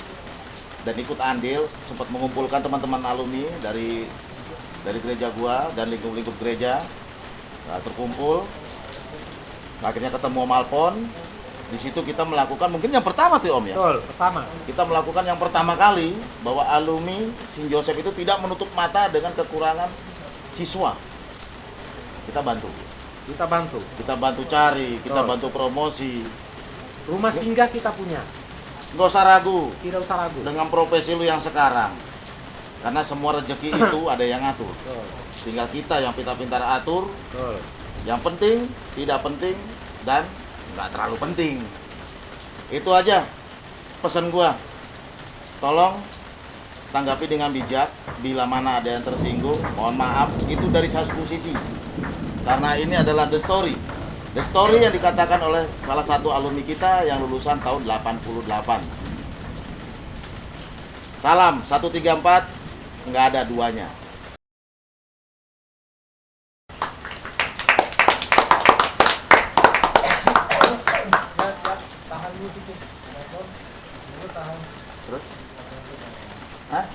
dan ikut andil sempat mengumpulkan teman-teman alumni dari gereja gua dan lingkup-lingkup gereja. Nah, terkumpul, akhirnya ketemu Om Alpon. Di situ kita melakukan mungkin yang pertama tuh Om ya. Betul, pertama. Kita melakukan yang pertama kali bahwa alumni Saint Joseph itu tidak menutup mata dengan kekurangan siswa. Kita bantu. Kita bantu cari, kita bantu promosi. Rumah singgah kita punya. Nggak usah ragu Tidak usah ragu. dengan profesi lu yang sekarang. Karena semua rezeki itu ada yang ngatur. Betul. Tinggal kita yang pintar-pintar atur. Betul. Yang penting, tidak penting, dan nggak terlalu penting. Itu aja pesan gua. Tolong tanggapi dengan bijak. Bila mana ada yang tersinggung, mohon maaf. Itu dari satu sisi. Karena ini adalah the story. The story yang dikatakan oleh salah satu alumni kita yang lulusan tahun 88. Salam 134, nggak ada duanya. Tahan dulu sedikit. Tahan. Terus? Hah?